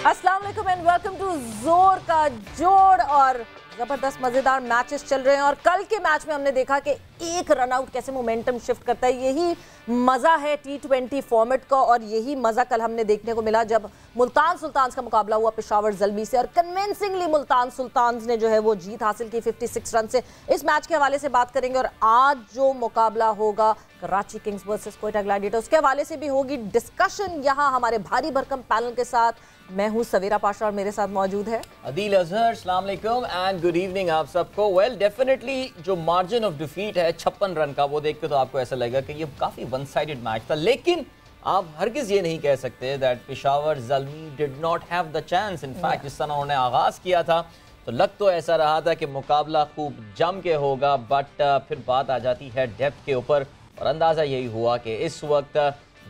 अस्सलाम वालेकुम and welcome to जोर का जोड़। और जबरदस्त मजेदार मैचेस चल रहे हैं और कल के मैच में हमने देखा कि एक रन आउट कैसे मोमेंटम शिफ्ट करता है। यही मजा है T20 फॉर्मेट का और यही मजा कल हमने देखने को मिला जब मुल्तान सुल्तान्स का मुकाबला हुआ पेशावर ज़ल्मी से और कन्विंसिंगली मुल्तान सुल्तान्स ने जो है वो जीत हासिल की 56 रन से। इस मैच के हवाले से बात करेंगे और आज जो मुकाबला होगा Karachi Kings versus Quetta Gladiators उसके हवाले से भी होगी डिस्कशन यहाँ हमारे भारी भरकम पैनल के साथ। मैं हूँ सवेरा पाशा और मेरे साथ मौजूद है अदील अजहर। अस्सलाम वालेकुम एंड गुड इवनिंग आप सबको। वेल डेफिनेटली जो मार्जिन ऑफ डिफीट है 56 रन का, वो देख के तो आपको ऐसा लगेगा कि ये काफ़ी वन साइडेड मैच था, लेकिन आप हरगिज़ ये नहीं कह सकते that Peshawar Zalmi did not have the chance. In fact जिस तरह उन्होंने आगाज़ किया था तो लग तो ऐसा रहा था कि मुकाबला खूब जम के होगा, बट फिर बात आ जाती है डेप्थ के ऊपर और अंदाज़ा यही हुआ कि इस वक्त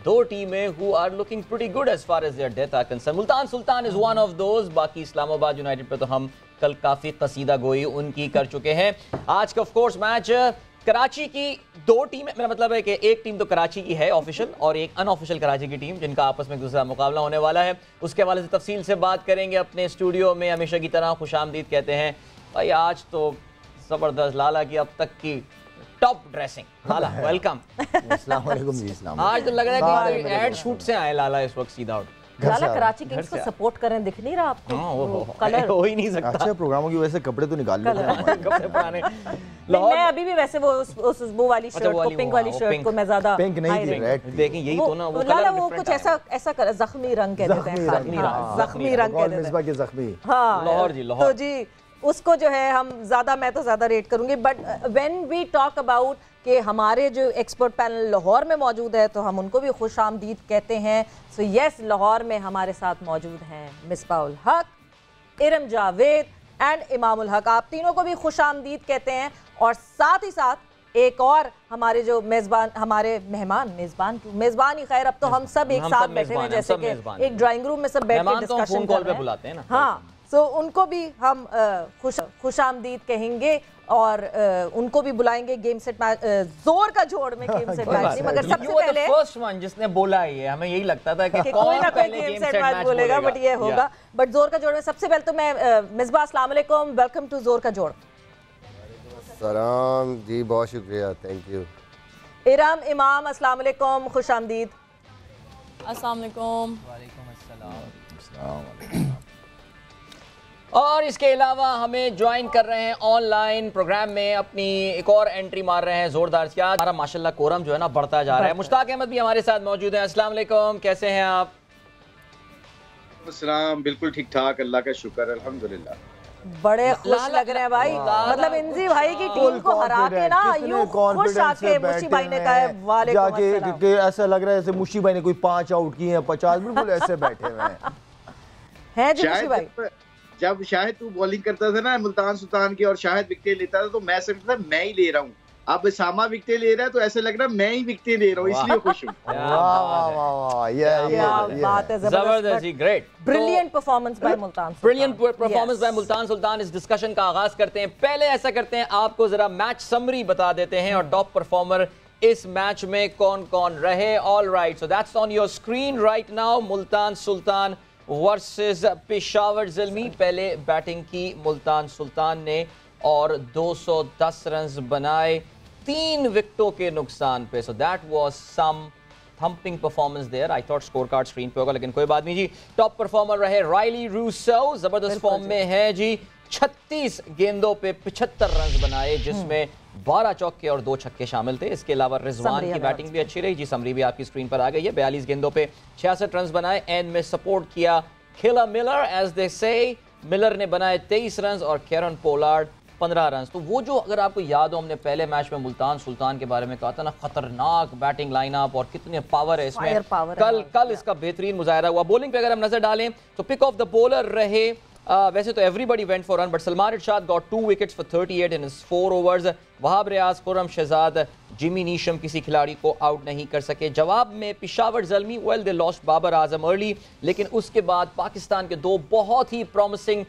दो टीमें who are looking pretty good as far as their depth are concerned. Multan Sultan is one of those. बाकी इस्लामाबाद यूनाइटेड पे तो हम कल काफ़ी कसीदा गोई उनकी कर चुके हैं। आज का ऑफ कोर्स मैच कराची की दो टीमें, मेरा मतलब है कि एक टीम तो कराची की है ऑफिशियल और एक अनऑफिशियल कराची की टीम, जिनका आपस में एक दूसरा मुकाबला होने वाला है। उसके हवाले से तफसील से बात करेंगे अपने स्टूडियो में। हमेशा की तरह खुशामदीद कहते हैं भाई, आज तो ज़बरदस्त लाला की अब तक की टॉप ड्रेसिंग। लाला वेलकम। अस्सलाम वालेकुम जी। अस्सलाम। आज तो लग रहा है कि एड शूट से आए लाला इस वक्त सीधा आउट। लाला कराची किंग्स को सपोर्ट करें, दिख नहीं रहा आपको? वो कलर हो ही नहीं सकता। अच्छे प्रोग्रामों की वजह से कपड़े तो निकाल लेते हैं। कपड़े पुराने। मैं अभी भी वैसे वो उस वो वाली शर्ट को, पिंक वाली शर्ट को मैं ज्यादा पिंक नहीं थी, रेड। देखें यही तो ना, वो लाला वो कुछ ऐसा कर जख्मी रंग कह देते हैं, जख्मी रंग कह देते हैं। के जख्मी। हाँ लाहौर जी, लाहौर। तो जी उसको जो है हम मैं तो ज्यादा रेट करूंगी। But when we talk about कि हमारे जो एक्सपर्ट पैनल लाहौर में मौजूद है तो हम उनको भी खुश आमदीद कहते हैं। सो यस, लाहौर में हमारे साथ मौजूद हैं मिसबाहुल हक, इरम जावेद एंड इमामुल हक। आप तीनों को भी खुश आमदीद कहते हैं और साथ ही साथ एक और हमारे जो मेजबान, हमारे मेजबान ही खैर, अब तो हम सब एक साथ बैठे हैं जैसे कि एक ड्राइंग रूम में सब बैठ के डिस्कशन कर रहे हैं। हाँ, सो उनको भी हम खुश आमदीद कहेंगे और उनको भी बुलाएंगे गेम सेट मैच, जोर का जोड़ में गेम सेट मैच नहीं, मगर सबसे पहले फर्स्ट वन जिसने बोला ही है, हमें यही लगता था कि कोई ना कोई गेम सेट मैच बोलेगा, बट ये होगा। बट जोर का जोड़ में सबसे पहले तो मैं मिसबा, अस्सलाम वालेकुम, वेलकम टू जोर का जोड़। सलाम जी, बहुत शुक्रिया, थैंक यू। इरम, इमाम, अस्सलाम वालेकुम, खुश आमदीद। अस्सलाम वालेकुम। और इसके अलावा हमें ज्वाइन कर रहे हैं ऑनलाइन प्रोग्राम में, अपनी एक और एंट्री मार रहे हैं जोरदार से। हमारा माशाल्लाह कोरम जो है ना बढ़ता जा रहा है। मुश्ताक अहमद भी हमारे साथ मौजूद हैं। अस्सलाम वालेकुम, कैसे हैं आप? अस्सलाम, बिल्कुल ठीक ठाक, अल्लाह का शुक्र, अल्हम्दुलिल्लाह। बड़े खुश लग रहे हैं भाई, मतलब इंजी भाई की टीम को हरा के ना यूं खुश आके मुशी भाई ने कहा वालेकुम अस्सलाम। जाके ऐसा लग रहा है जैसे मुशी भाई ने कोई 5 आउट किए हैं, 50 बिल्कुल ऐसे बैठे हुए हैं जी मुशी भाई। जब शाहिद तू बॉलिंग करता था ना मुल्तान सुल्तान की और शाहिद विकेट लेता था तो मैं समझता था मैं ही ले रहा हूँ। अब सामा विकेट ले रहा है तो ऐसे लग रहा है मैं ही विकेट ले रहा हूँ, इसलिए खुश हूँ। जबरदस्त, great, brilliant performance by Multan, brilliant performance by Multan Sultan. इस डिस्कशन का आगाज करते हैं। पहले ऐसा करते हैं, आपको जरा मैच समरी बता देते हैं और टॉप परफॉर्मर इस मैच में कौन कौन रहे। All right, so that's on your screen right now. Multan Sultan versus Peshawar Zalmi. पहले बैटिंग की मुल्तान सुल्तान ने और 210 रन बनाए 3 विकेटों के नुकसान पे। So that was some thumping performance there. I thought score card screen पे होगा, लेकिन कोई बात नहीं जी। टॉप परफॉर्मर रहे राइली रूसो, जबरदस्त फॉर्म में है जी। 36 गेंदों पे 75 रन बनाए, जिसमें 12 चौके और 2 छक्के शामिल थे। इसके अलावा रिजवान की बैटिंग भी अच्छी रही जी। समरी भी आपकी स्क्रीन पर आ गई है। 42 गेंदों पे 66 रन बनाए। एंड में सपोर्ट किया खिला मिलर, एज दे से। मिलर ने बनाए 23 रन और कैरन पोलार्ड 15 रन। तो वो जो, अगर आपको याद हो, हमने पहले मैच में मुल्तान सुल्तान के बारे में कहा था ना, खतरनाक बैटिंग लाइनअप और कितने पावर है इसमें। कल इसका बेहतरीन मुजाहरा हुआ। बॉलिंग पे अगर हम नजर डालें तो पिक ऑफ द बॉलर रहे, वैसे तो everybody went for run, but Salman Irshad got 2 wickets for 38 in his 4 overs. Wahab Riaz, Khurram Shahzad, Jimmy Neesham किसी खिलाड़ी को आउट नहीं कर सके। जवाब में Peshawar Zalmi, well they lost Babar Azam early, लेकिन उसके बाद पाकिस्तान के 2 बहुत ही प्रॉमिसिंग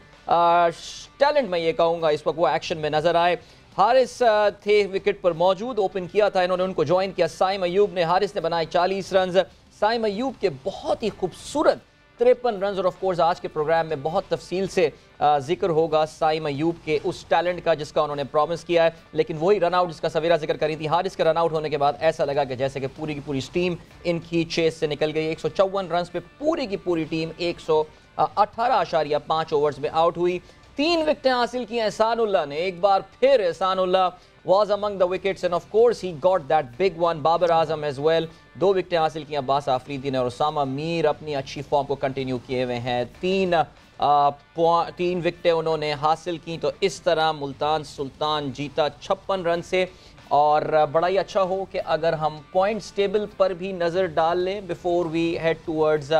टैलेंट, मैं ये कहूँगा इस वक्त, वो एक्शन में नजर आए। हारिस थे विकेट पर मौजूद, ओपन किया था इन्होंने, उनको ज्वाइन किया साइम अयूब ने। हारिस ने बनाए 40 रन। साइम अयूब के बहुत ही खूबसूरत 53 रन। और ऑफ कोर्स आज के प्रोग्राम में बहुत तफसील से जिक्र होगा साइम अयूब के उस टैलेंट का जिसका उन्होंने प्रॉमिस किया है। लेकिन वही रन आउट जिसका सवेरा जिक्र करी थी, हारिस के रन आउट होने के बाद ऐसा लगा कि जैसे कि पूरी की पूरी टीम इनकी चेस से निकल गई। 154 रन पे पूरी की पूरी टीम 118.5 ओवर्स में आउट हुई। 3 विकेटें हासिल की एहसानुल्लाह ने। एक बार फिर Ehsanullah was among the wickets and of course he got that big one. Babar Azam as well 2 विकेटें हासिल की अब्बास आफरीदी ने, और उसामा मीर अपनी अच्छी फॉर्म को कंटिन्यू किए हुए हैं। 3 विकेटें उन्होंने हासिल की। तो इस तरह मुल्तान सुल्तान जीता 56 रन से। और बड़ा ही अच्छा हो कि अगर हम पॉइंट्स टेबल पर भी नज़र डाल लें before we head towards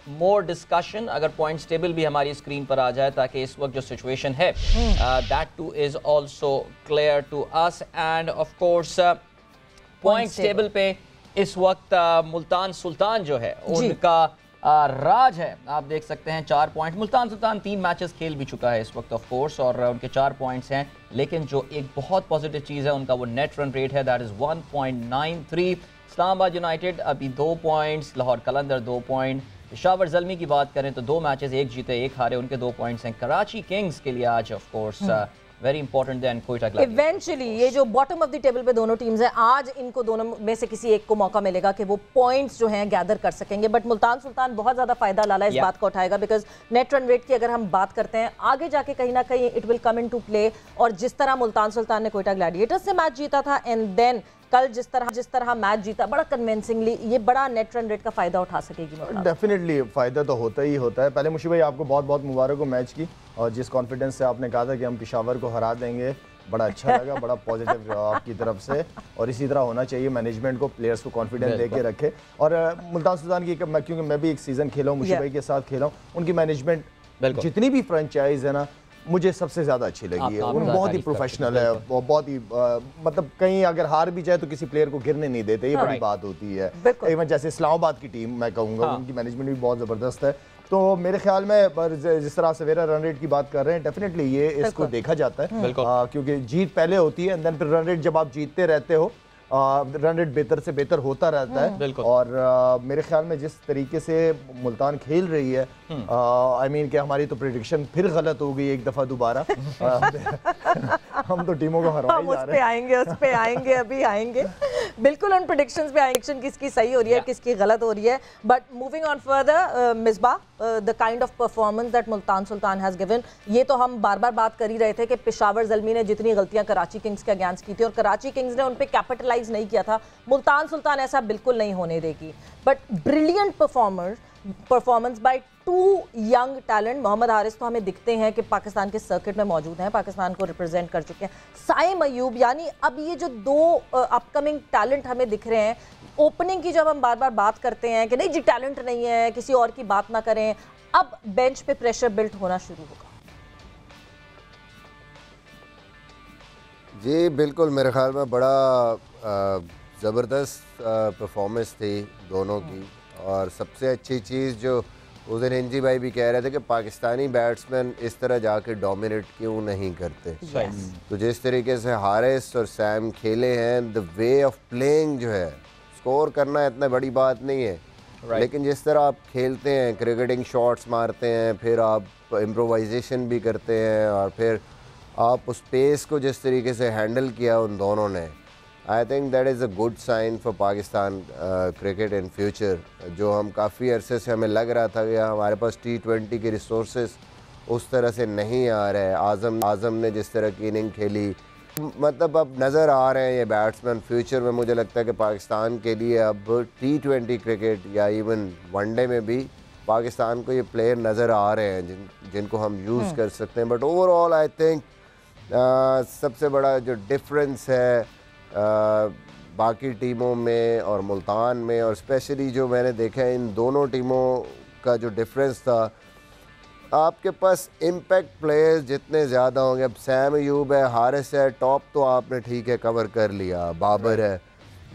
more discussion, अगर पॉइंट्स टेबल भी हमारी स्क्रीन पर आ जाए ताकि इस वक्त जो सिचुएशन है that too is also clear to us. And of course points table पे इस वक्त मुल्तान सुल्तान जो है उनका राज है। आप देख सकते हैं 4 पॉइंट। मुल्तान सुल्तान 3 मैचेस खेल भी चुका है इस वक्त ऑफ कोर्स, और उनके 4 पॉइंट्स हैं। लेकिन जो एक बहुत पॉजिटिव चीज़ है उनका वो नेट रन रेट है, दैट इज़ 1.93। इस्लामाबाद यूनाइटेड अभी 2 पॉइंट्स, लाहौर कलंदर 2 पॉइंट। पेशावर ज़ल्मी की बात करें तो 2 मैचेस, 1 जीते 1 हारे, उनके 2 पॉइंट्स हैं। कराची किंग्स के लिए आज of course very important then Quetta Gladiators. Eventually ये जो बॉटम ऑफ द टेबल पे दोनों टीम्स हैं, आज इनको दोनों में से किसी एक को मौका मिलेगा कि वो पॉइंट्स जो हैं गैदर कर सकेंगे। बट मुल्तान सुल्तान बहुत ज्यादा फायदा लाला इस बात को उठाएगा, बिकॉज नेट रन रेट की अगर हम बात करते हैं आगे जाके कहीं ना कहीं it will come into play. और जिस तरह मुल्तान सुल्तान ने कोयटा ग्लैडिएटर्स से मैच जीता था एंड देन कल जिस तरह मैच जीता बड़ा कन्विंसिंगली, ये बड़ा नेट रन रेट का फायदा उठा सकेगी। डेफिनेटली फायदा तो होता ही होता है। पहले मुशी भाई आपको बहुत बहुत मुबारक हो मैच की, और जिस कॉन्फिडेंस से आपने कहा था कि हम पेशावर को हरा देंगे, बड़ा अच्छा लगा, बड़ा पॉजिटिव आपकी तरफ से। और इसी तरह होना चाहिए, मैनेजमेंट को प्लेयर्स को कॉन्फिडेंस दे के रखे। और मुल्तान सुल्तान की क्योंकि मैं भी एक सीज़न खेला हूँ, मुशी भाई के साथ खेला हूँ, उनकी मैनेजमेंट जितनी भी फ्रेंचाइज है ना मुझे सबसे ज़्यादा अच्छी लगी है। वो बहुत ही प्रोफेशनल है, बहुत ही मतलब कहीं अगर हार भी जाए तो किसी प्लेयर को गिरने नहीं देते, ये बड़ी बात होती है। इवन जैसे इस्लामाबाद की टीम मैं कहूँगा उनकी मैनेजमेंट भी बहुत ज़बरदस्त है। तो मेरे ख्याल में जिस तरह सवेरा रन रेट की बात कर रहे हैं, डेफिनेटली ये इसको देखा जाता है क्योंकि जीत पहले होती है एंड देन फिर रन रेट जब आप जीतते रहते हो रन रेट बेहतर से बेहतर होता रहता है। और मेरे ख्याल में जिस तरीके से मुल्तान खेल रही है, आई मीन कि हमारी तो प्रेडिक्शन फिर गलत हो गई एक दफ़ा दोबारा। हम तो टीमों को हरवाए जा रहे हैं। उस पे आएंगे अभी आएंगे बिल्कुल उन प्रेडिक्शंस पे आएंगे, किसकी सही हो रही है किसकी गलत हो रही है। But moving on further, Misbah, the kind of performance that Multan Sultan has given, ये तो हम बार बार बात कर ही रहे थे कि पेशावर ज़ल्मी ने जितनी गलतियां कराची किंग्स के अगेंस्ट की थी और कराची किंग्स ने उन पे कैपिटलाइज नहीं किया था, मुल्तान सुल्तान ऐसा बिल्कुल नहीं होने देगी। But brilliant performance by 2 young talent. Mohammad Haris तो हमें दिखते हैं कि पाकिस्तान के सर्किट में मौजूद हैं, पाकिस्तान को रिप्रेजेंट कर चुके हैं। साइम अयूब, यानी अब ये जो 2 अपकमिंग टैलेंट हमें दिख रहे हैं। ओपनिंग की जब हम बार बार बात करते हैं कि नहीं जी टैलेंट नहीं है, किसी और की बात ना करें, अब बेंच पे प्रेशर बिल्ड होना शुरू होगा। जी बिल्कुल, मेरे ख्याल में बड़ा ज़बरदस्त परफॉर्मेंस थी दोनों की। और सबसे अच्छी चीज़ जो उस दिन हिंजी भाई भी कह रहे थे कि पाकिस्तानी बैट्समैन इस तरह जाके डोमिनेट क्यों नहीं करते। तो जिस तरीके से हारिस और सैम खेले हैं, द वे ऑफ प्लेइंग जो है, स्कोर करना इतना बड़ी बात नहीं है, लेकिन जिस तरह आप खेलते हैं, क्रिकेटिंग शॉट्स मारते हैं, फिर आप इम्प्रोवाइजेशन भी करते हैं, और फिर आप उस पेस को जिस तरीके से हैंडल किया उन दोनों ने, I think that is a good sign for Pakistan cricket in future. जो हम काफ़ी अरसे से हमें लग रहा था कि हमारे पास T20 के रिसोर्सेज उस तरह से नहीं आ रहे हैं। आज़म ने जिस तरह की इनिंग खेली, मतलब अब नज़र आ रहे हैं ये बैट्समैन। फ्यूचर में मुझे लगता है कि पाकिस्तान के लिए अब T20 क्रिकेट या इवन वनडे में भी पाकिस्तान को ये प्लेयर नज़र आ रहे हैं जिनको हम यूज़ कर सकते हैं। बट ओवरऑल आई थिंक सबसे बड़ा जो डिफरेंस है बाकी टीमों में और मुल्तान में, और स्पेशली जो मैंने देखा है इन दोनों टीमों का जो डिफरेंस था, आपके पास इम्पैक्ट प्लेयर्स जितने ज़्यादा होंगे, अब सैम अयूब है, हारिस है, टॉप तो आपने ठीक है कवर कर लिया, बाबर है,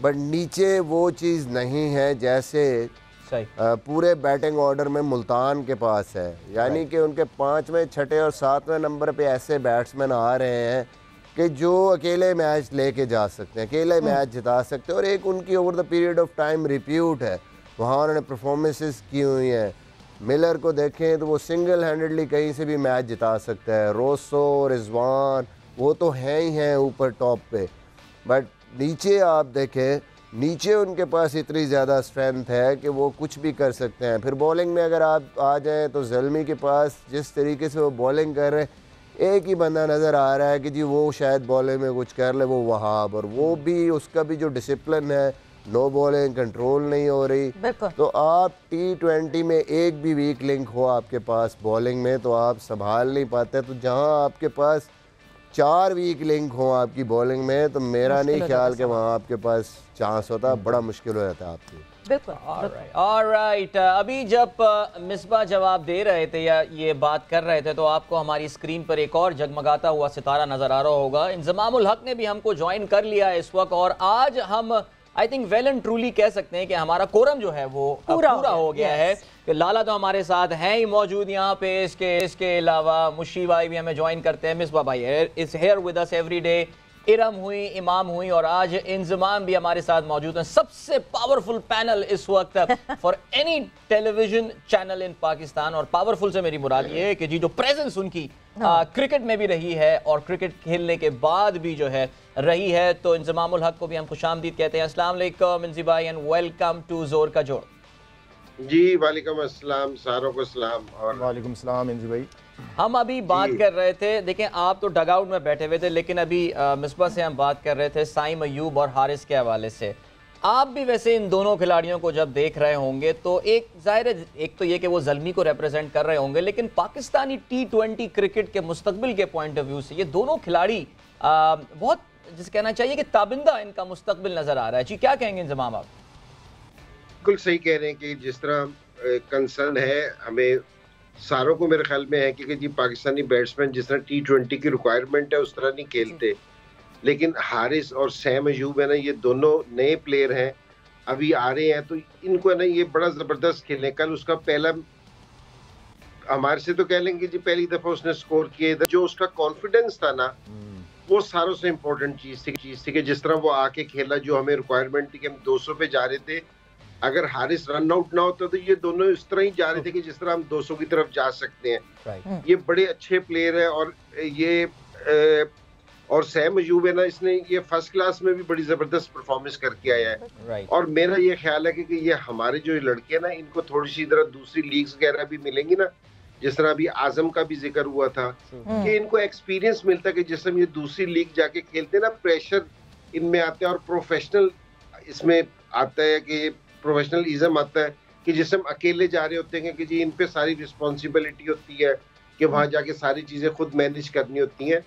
बट नीचे वो चीज़ नहीं है जैसे पूरे बैटिंग ऑर्डर में मुल्तान के पास है। यानी कि उनके 5वें, 6ठे और 7वें नंबर पे ऐसे बैट्समैन आ रहे हैं कि जो अकेले मैच लेके जा सकते हैं, अकेले मैच जिता सकते हैं। और एक उनकी over the period of time repute है, वहाँ उन्होंने परफॉर्मेंसेस की हुई हैं। मिलर को देखें तो वो सिंगल हैंडेडली कहीं से भी मैच जिता सकता है। रोसो, रिजवान वो तो हैं ही हैं ऊपर टॉप पे, बट नीचे आप देखें, नीचे उनके पास इतनी ज़्यादा स्ट्रेंथ है कि वो कुछ भी कर सकते हैं। फिर बॉलिंग में अगर आप आ जाएं तो ज़ल्मी के पास जिस तरीके से वो बॉलिंग कर रहे हैं, एक ही बंदा नज़र आ रहा है कि जी वो शायद बॉलिंग में कुछ कर ले, वो वहाब, और वो भी उसका भी जो डिसिप्लिन है, नो बॉलिंग कंट्रोल नहीं हो रही। तो आप T20 में एक भी वीक लिंक हो आपके पास बॉलिंग में तो आप संभाल नहीं पाते। तो जहां आपके पास 4 वीक लिंक हो आपकी बॉलिंग में तो मेरा नहीं ख्याल कि वहाँ आपके पास चांस होता, बड़ा मुश्किल हो जाता है आपकी। बिल्कुल। ऑलराइट, अभी जब मिसबा जवाब दे रहे थे या ये बात कर रहे थे तो आपको हमारी स्क्रीन पर एक और जगमगाता हुआ सितारा नजर आ रहा होगा। इंजमामुल हक ने भी हमको ज्वाइन कर लिया है इस वक्त, और आज हम I think well and truly कह सकते हैं कि हमारा कोरम जो है वो पूरा हो गया है। कि लाला तो हमारे साथ हैं ही मौजूद यहाँ पे, इसके अलावा मुशी भाई भी हमें ज्वाइन करते हैं, मिसबा भाई is here with us every day, Iram हुई, इमाम हुई, और आज इंजमाम भी हमारे साथ मौजूद हैं। सबसे पावरफुल पैनल इस वक्त for any television channel in Pakistan, और पावरफुल से मेरी मुराद ये है कि जी जो प्रेजेंस उनकी क्रिकेट में भी रही है और क्रिकेट खेलने के बाद भी जो है रही है। तो इंजमामुल हक को भी हम खुशामदीद कहते हैं। अस्सलाम वालेकुम इंजी भाई एंड वेलकम टू जोर का जोड़। जी वालेकुम अस्सलाम, सारों को सलाम। और वालेकुम सलाम इंजी भाई। हम अभी बात कर रहे थे, देखें आप तो डग आउट में बैठे हुए थे, लेकिन अभी मिसबा से हम बात कर रहे थे साइम अयूब और हारिस के हवाले से। आप भी वैसे इन दोनों खिलाड़ियों को जब देख रहे होंगे तो एक जाहिर है, एक तो ये कि वो ज़ल्मी को रिप्रेजेंट कर रहे होंगे, लेकिन पाकिस्तानी T20 क्रिकेट के मुस्तकबिल के पॉइंट ऑफ व्यू से ये दोनों खिलाड़ी बहुत जिस कहना चाहिए कि ताबिंदा इनका मुस्तकबिल नजर आ रहा है। जी क्या कहेंगे इंजमाम आप? बिल्कुल सही कह रहे हैं कि जिस तरह कंसर्न है हमें सारों को, मेरे ख्याल में है कि जी पाकिस्तानी बैट्समैन जिस तरह T20 की रिक्वायरमेंट है उस तरह नहीं खेलते, लेकिन हारिस और सैम अयूब है ना, ये दोनों नए प्लेयर हैं, अभी आ रहे हैं, तो इनको है ना ये बड़ा ज़बरदस्त खेलने। कल उसका पहला, हमारे से तो कह लेंगे जी पहली दफ़ा उसने स्कोर किए, जो उसका कॉन्फिडेंस था ना वो सारों से इम्पोर्टेंट चीज़ थी कि जिस तरह वो आके खेला, जो हमें रिक्वायरमेंट थी कि हम 200 पे जा रहे थे, अगर हारिस रन आउट ना होता तो ये दोनों इस तरह ही जा रहे थे कि जिस तरह हम 200 की तरफ जा सकते हैं। ये बड़े अच्छे प्लेयर है, और ये और सैम अयूब है ना, इसने ये फर्स्ट क्लास में भी बड़ी जबरदस्त परफॉर्मेंस करके आया है। और मेरा ये ख्याल है कि ये हमारे जो लड़के हैं ना, इनको थोड़ी सी तरह दूसरी लीग्स वगैरह भी मिलेंगी ना, जिस तरह अभी आजम का भी जिक्र हुआ था कि इनको एक्सपीरियंस मिलता है कि जिस समय ये दूसरी लीग जाके खेलते हैं ना, प्रेशर इनमें आता है और प्रोफेशनल इसमें आता है कि प्रोफेशनलिज्म आता है कि जिससे हम अकेले जा रहे होते हैं कि जी इन पे सारी रिस्पॉन्सिबिलिटी होती है कि वहाँ जाके सारी चीज़ें खुद मैनेज करनी होती हैं।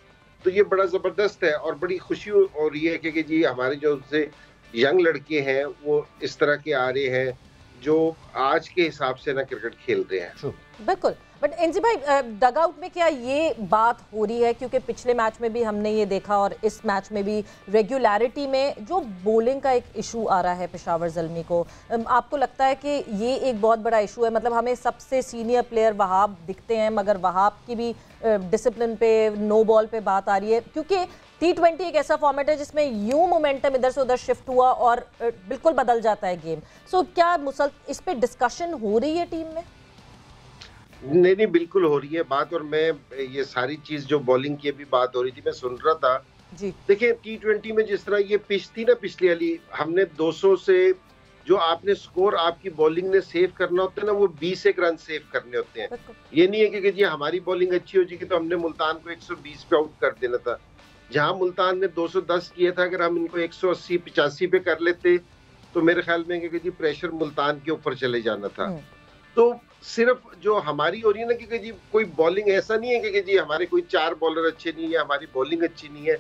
तो ये बड़ा ज़बरदस्त है और बड़ी खुशी हो रही है कि जी हमारे जो से यंग लड़के हैं वो इस तरह के आ रहे हैं जो आज के हिसाब से ना क्रिकेट खेल रहे हैं। बिल्कुल। बट एनजी भाई, डग आउट में क्या ये बात हो रही है, क्योंकि पिछले मैच में भी हमने ये देखा और इस मैच में भी रेगुलरिटी में जो बॉलिंग का एक इशू आ रहा है पेशावर ज़ल्मी को, आपको लगता है कि ये एक बहुत बड़ा इशू है? मतलब हमें सबसे सीनियर प्लेयर वहाब दिखते हैं, मगर वहाब की भी डिसिप्लिन पे, नो बॉल पे बात आ रही है, क्योंकि T20 एक ऐसा फॉर्मेट है जिसमें यूं मोमेंटम इधर से उधर शिफ्ट हुआ और बिल्कुल बदल जाता है गेम। सो क्या इस पे डिस्कशन हो रही है टीम में? नहीं, बिल्कुल हो रही है बात, और मैं ये सारी चीज जो बॉलिंग की भी बात हो रही थी मैं सुन रहा था जी। देखिए T20 में जिस तरह ये पिच थी ना पिछली वाली, हमने 200 से जो आपने स्कोर आपकी बॉलिंग ने सेव करना होता है ना, वो 20 एक रन सेव करने होते हैं। ये नहीं है कि जी हमारी बॉलिंग अच्छी हो जाएगी तो हमने मुल्तान को 120 पे आउट कर देना था। जहां मुल्तान ने 210 किया था, अगर हम इनको 180-85 पे कर लेते तो मेरे ख्याल में कि जी प्रेशर मुल्तान के ऊपर चले जाना था। तो सिर्फ जो हमारी हो रही है ना कि जी कोई बॉलिंग ऐसा नहीं है कि जी हमारे कोई 4 बॉलर अच्छे नहीं है, हमारी बॉलिंग अच्छी नहीं है,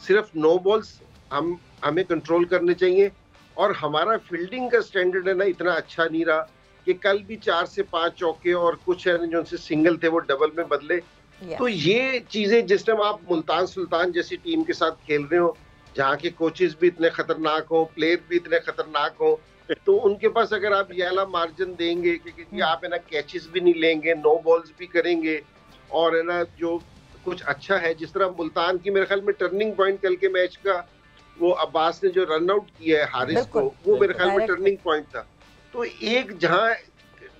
सिर्फ नो बॉल्स हमें कंट्रोल करने चाहिए। और हमारा फील्डिंग का स्टैंडर्ड है ना इतना अच्छा नहीं रहा कि कल भी 4 से 5 चौके और कुछ है जो उनसे सिंगल थे वो डबल में बदले। तो ये चीजें जिस टाइम आप मुल्तान सुल्तान जैसी टीम के साथ खेल रहे हो, जहाँ के कोचेस भी इतने खतरनाक हो, प्लेयर भी इतने खतरनाक हो, तो उनके पास अगर आप ये वाला मार्जिन देंगे कि आप है ना कैचेस भी नहीं लेंगे, नो बॉल्स भी करेंगे, और है ना जो कुछ अच्छा है, जिस तरह मुल्तान की मेरे ख्याल में टर्निंग पॉइंट कल के मैच का वो अब्बास ने जो रन आउट किया है हारिस को, वो मेरे ख्याल में टर्निंग पॉइंट था। तो एक जहाँ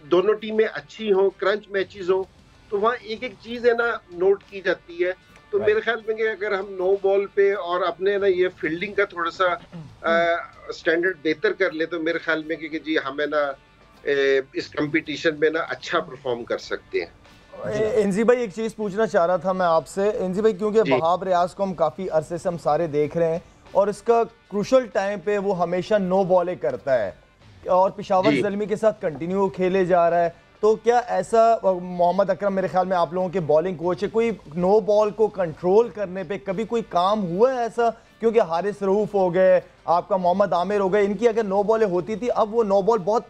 दोनों टीमें अच्छी हों, क्रंच मैचेस हो, तो वहाँ एक एक चीज है ना नोट की जाती है। तो मेरे ख्याल में कि अगर हम नो बॉल पे और अपने ना ये फील्डिंग का थोड़ा सा स्टैंडर्ड बेहतर कर ले, तो मेरे ख्याल में कि जी हमें ना इस कंपटीशन में ना अच्छा परफॉर्म कर सकते हैं। इंजी भाई एक चीज़ पूछना चाह रहा था मैं आपसे, इंजी भाई, क्योंकि वहाब रियाज को हम काफ़ी अरसे से हम सारे देख रहे हैं और इसका क्रूशल टाइम पे वो हमेशा नो बॉले करता है और पेशावर ज़ल्मी के साथ कंटिन्यू खेले जा रहा है, तो क्या ऐसा मोहम्मद अकरम मेरे ख्याल में आप लोगों के बॉलिंग कोच है, कोई नो बॉल को कंट्रोल करने पे कभी कोई काम हुआ है ऐसा? क्योंकि हारिस रऊफ हो गए, आपका मोहम्मद आमिर हो गए, इनकी अगर नो बॉलें होती थी, अब वो नो बॉल बहुत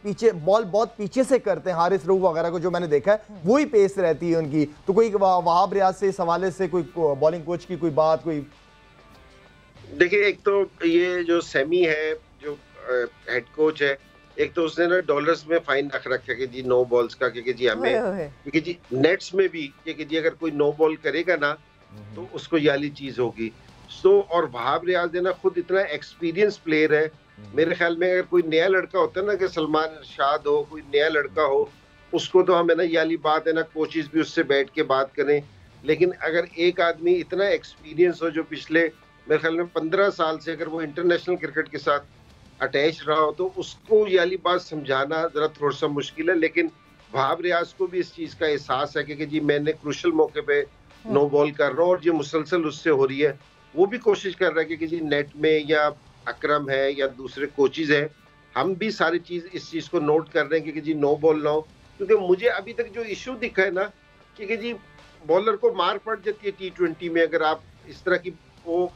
पीछे से करते हैं। हारिस रऊफ वगैरह को जो मैंने देखा है वही पेस रहती है उनकी, तो कोई वहाब रियाज से इस हवाले से कोई बॉलिंग कोच की कोई बात? कोई देखिए, एक तो ये जो सेमी है, जो हेड कोच है, एक तो उसने ना डॉलर्स में फाइन रख रखा है कि जी नो बॉल्स का, क्योंकि जी हमें, क्योंकि जी नेट्स में भी कि जी अगर कोई नो बॉल करेगा ना तो उसको ये वाली चीज होगी। सो और वहाब रियाज है ना खुद इतना एक्सपीरियंस प्लेयर है, मेरे ख्याल में अगर कोई नया लड़का होता है ना, कि सलमान इरशाद हो, कोई नया लड़का हो, उसको तो हमें ना ये वाली बात है ना कोचेस भी उससे बैठ के बात करें, लेकिन अगर एक आदमी इतना एक्सपीरियंस हो जो पिछले मेरे ख्याल में 15 साल से अगर वो इंटरनेशनल क्रिकेट के साथ अटैच रहा हो, तो उसको ये वाली बात समझाना जरा थोड़ा सा मुश्किल है। लेकिन वहाब रियाज को भी इस चीज का एहसास है कि जी मैंने क्रूशल मौके पे नो बॉल कर रहा हूँ और जो मुसलसल उससे हो रही है, वो भी कोशिश कर रहा है कि जी नेट में या अकरम है या दूसरे कोचेज हैं, हम भी सारी चीज इस चीज को नोट कर रहे हैं कि जी नो बॉल ना हो। क्योंकि मुझे अभी तक जो इशू दिखा है ना कि जी बॉलर को मार पड़ जाती है T20 में, अगर आप इस तरह की, वो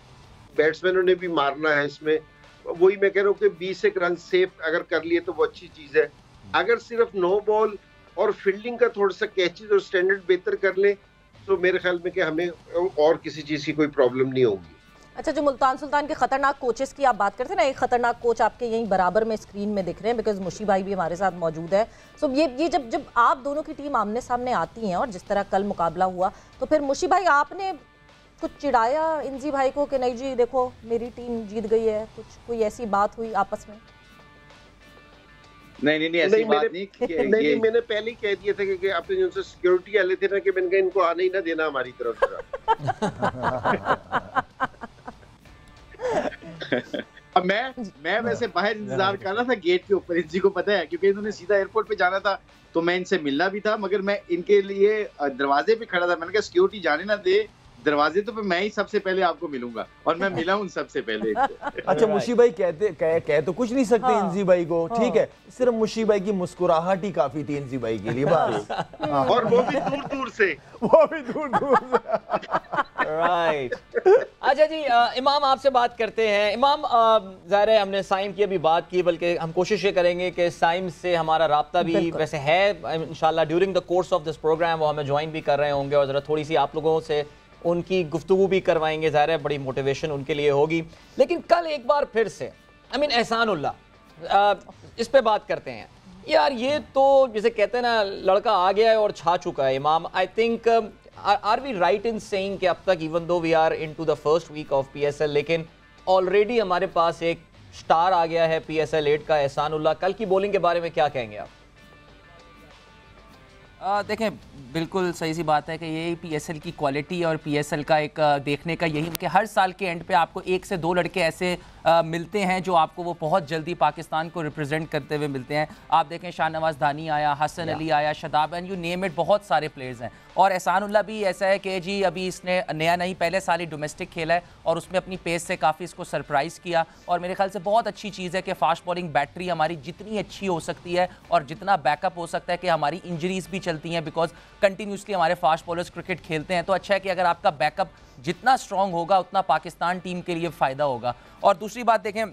बैट्समैनों ने भी मारना है इसमें, वही मैं कह रहा हूँ कि 20 एक रन सेफ अगर कर लिए तो वो अच्छी चीज है। अगर सिर्फ नो बॉल और फील्डिंग का थोड़ा सा कैचेज और स्टैंडर्ड बेहतर कर ले, तो मेरे ख्याल में कि हमें और किसी चीज की कोई प्रॉब्लम नहीं होगी। अच्छा, जो मुल्तान सुल्तान के खतरनाक कोचेस की आप बात करते हैं ना, एक खतरनाक कोच आपके यहीं बराबर में स्क्रीन में दिख रहे हैं, बिकॉज मुशी भाई भी हमारे साथ मौजूद है। सो ये जब आप दोनों की टीम आमने सामने आती हैं और जिस तरह कल मुकाबला हुआ, तो फिर मुशी भाई आपने कुछ चिढ़ाया इंजी भाई को कि नहीं जी देखो मेरी टीम जीत गई है, कुछ कोई ऐसी बात हुई आपस में? नहीं ऐसी बात नहीं, मैंने पहले ही कह दिया था कि आपने जो सिक्योरिटी वाले थे ना, कि मैंने कहा इनको आने ही ना देना हमारी तरफ से। अब मैं वैसे बाहर इंतजार कर रहा था गेट के ऊपर, इंजी को पता है, क्योंकि इन्होंने सीधा एयरपोर्ट पे जाना था, तो मैं इनसे मिलना भी था, मगर मैं इनके लिए दरवाजे पे खड़ा था। मैंने कहा सिक्योरिटी जाने ना दे, दरवाजे तो पे मैं ही सबसे पहले आपको मिलूंगा, और मैं मिला हूं सबसे पहले। अच्छा, मुशी भाई कह तो कुछ नहीं सकते इंजी भाई को, ठीक है, सिर्फ मुशी भाई की मुस्कुराहट ही काफी थी इंजी भाई के लिए बस। और वो भी दूर दूर से, राइट। अच्छा जी, इमाम आपसे बात करते हैं। इमाम, ज़ाहिर है हमने साइम की अभी बात की, बल्कि हम कोशिश ये करेंगे कि साइम से हमारा राब्ता भी वैसे है इंशाल्लाह during the course of this program, वो हमें ज्वाइन भी कर रहे होंगे और ज़रा थोड़ी सी आप लोगों से उनकी गुफ्तगू भी करवाएंगे, ज़ाहिर है बड़ी मोटिवेशन उनके लिए होगी। लेकिन कल एक बार फिर से एहसानुल्लाह, इस पे बात करते हैं यार। ये तो जिसे कहते हैं ना, लड़का आ गया है और छा चुका है। Imam, I think are we right in saying कि अब तक even though we are into the first week of PSL, लेकिन ऑलरेडी हमारे पास एक स्टार आ गया है PSL 8 का, एहसानुल्लाह। कल की बॉलिंग के बारे में क्या कहेंगे आप? देखें, बिल्कुल सही सी बात है कि यही PSL की क्वालिटी और PSL का एक देखने का यही कि हर साल के एंड पे आपको 1 से 2 लड़के ऐसे मिलते हैं जो आपको वो बहुत जल्दी पाकिस्तान को रिप्रेजेंट करते हुए मिलते हैं। आप देखें, शाहनवाज धानी आया, हसन अली आया, Shadab, and you name it, बहुत सारे प्लेयर्स हैं। और एहसानुल्लाह भी ऐसा है कि जी अभी इसने नया नहीं, पहले साल ही डोमेस्टिक खेला है और उसमें अपनी पेस से काफ़ी इसको सरप्राइज़ किया। और मेरे ख्याल से बहुत अच्छी चीज़ है कि फास्ट बॉलिंग बैटरी हमारी जितनी अच्छी हो सकती है और जितना बैकअप हो सकता है कि हमारी इंजरीज भी चलती हैं, बिकॉज कंटिन्यूसली हमारे फास्ट बॉलर्स क्रिकेट खेलते हैं, तो अच्छा है कि अगर आपका बैकअप जितना स्ट्रांग होगा उतना पाकिस्तान टीम के लिए फ़ायदा होगा। और दूसरी बात देखें,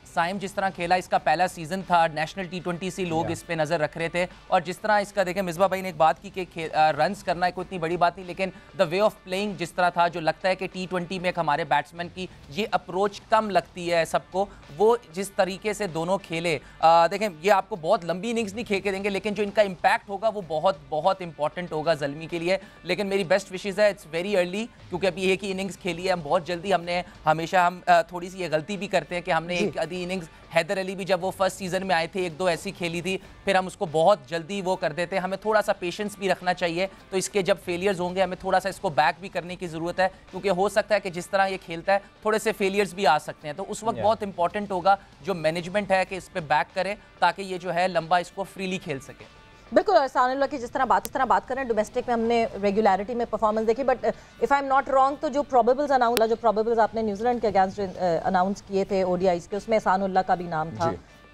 साइम जिस तरह खेला, इसका पहला सीजन था, नेशनल T20 से लोग इस पे नज़र रख रहे थे, और जिस तरह इसका देखें, मिसबा भाई ने एक बात की कि रन्स करना कोई इतनी बड़ी बात नहीं, लेकिन द वे ऑफ प्लेइंग जिस तरह था, जो लगता है कि T20 में एक हमारे बैट्समैन की ये अप्रोच कम लगती है सबको, वो जिस तरीके से दोनों खेले, देखें ये आपको बहुत लंबी इनिंग्स नहीं खेल के देंगे, लेकिन जो इनका इम्पैक्ट होगा वो बहुत बहुत इंपॉर्टेंट होगा ज़ल्मी के लिए। लेकिन मेरी बेस्ट विशेज़ है, इट्स वेरी अर्ली, क्योंकि अभी एक ही इनिंग्स खेली है, हम बहुत जल्दी, हमने हमेशा हम थोड़ी सी ये गलती भी करते हैं कि हमने एक आधी इनिंग्स। हैदर अली भी जब वो फर्स्ट सीजन में आए थे 1-2 ऐसी खेली थी, फिर हम उसको बहुत जल्दी वो कर देते हैं। हमें थोड़ा सा पेशेंस भी रखना चाहिए, तो इसके जब फेलियर्स होंगे हमें थोड़ा सा इसको बैक भी करने की ज़रूरत है, क्योंकि हो सकता है कि जिस तरह ये खेलता है थोड़े से फेलियर्स भी आ सकते हैं। तो उस वक्त बहुत इंपॉर्टेंट होगा जो मैनेजमेंट है कि इस पर बैक करे, ताकि ये जो है लंबा इसको फ्रीली खेल सके। बिल्कुल, एहसानुल्लाह की जिस तरह बात कर रहे हैं, डोमेस्टिक में हमने रेगुलरिटी में परफॉर्मेंस देखी, but if I am not wrong तो जो प्रोबेबल्स आपने न्यूजीलैंड के अगेंस्ट अनाउंस किए थे ओडीआईज के, उसमें एहसानुल्लाह का भी नाम था।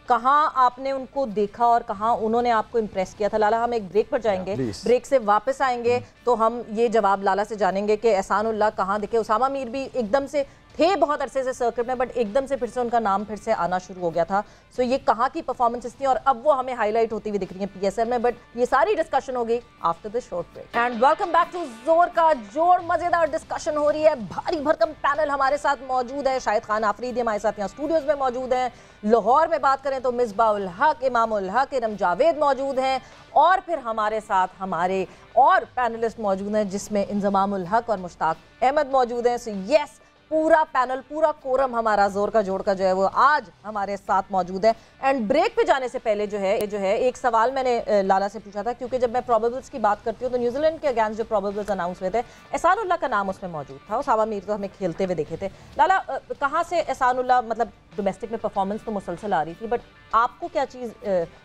कहाँ आपने उनको देखा और कहाँ उन्होंने आपको इम्प्रेस किया था? लाला, हम एक ब्रेक पर जाएंगे, ब्रेक से वापस आएंगे तो हम ये जवाब लाला से जानेंगे कि एहसानुल्लाह कहाँ दिखे। उसामा मीर भी एकदम से थे बहुत अरसे से सर्किट में, बट एकदम से फिर से उनका नाम फिर से आना शुरू हो गया था। सो ये कहाँ की परफॉर्मेंसेस थी और अब वो हमें हाईलाइट होती हुई दिख रही है पीएसएल में, बट ये सारी डिस्कशन होगी after this short break. And welcome back to जोर का जोर। मजेदार डिस्कशन हो रही है, भारी भरकम पैनल हमारे साथ मौजूद है। शाहिद खान आफरीदी हमारे साथ यहाँ स्टूडियोज में मौजूद हैं। लाहौर में बात करें तो मिसबाउल हक, इमामुल हक, इरम जावेद मौजूद हैं, और फिर हमारे साथ हमारे और पैनलिस्ट मौजूद हैं जिसमें इंजमामुल हक और मुश्ताक अहमद मौजूद हैं। सो यस, पूरा पैनल, पूरा कोरम हमारा जोर का जोड़ का जो है वो आज हमारे साथ मौजूद है। एंड ब्रेक पे जाने से पहले जो है एक सवाल मैंने लाला से पूछा था, क्योंकि जब मैं प्रोबेबल्स की बात करती हूँ तो न्यूजीलैंड के अगेंस्ट जो प्रोबेबल्स अनाउंस हुए थे, एहसानुल्लाह का नाम उसमें मौजूद था। उसामा मीर तो हमें खेलते हुए देखे थे। लाला, कहाँ से एहसानुल्लाह, मतलब डोमेस्टिक में परफॉर्मेंस तो मुसलसल आ रही थी, बट आपको क्या चीज़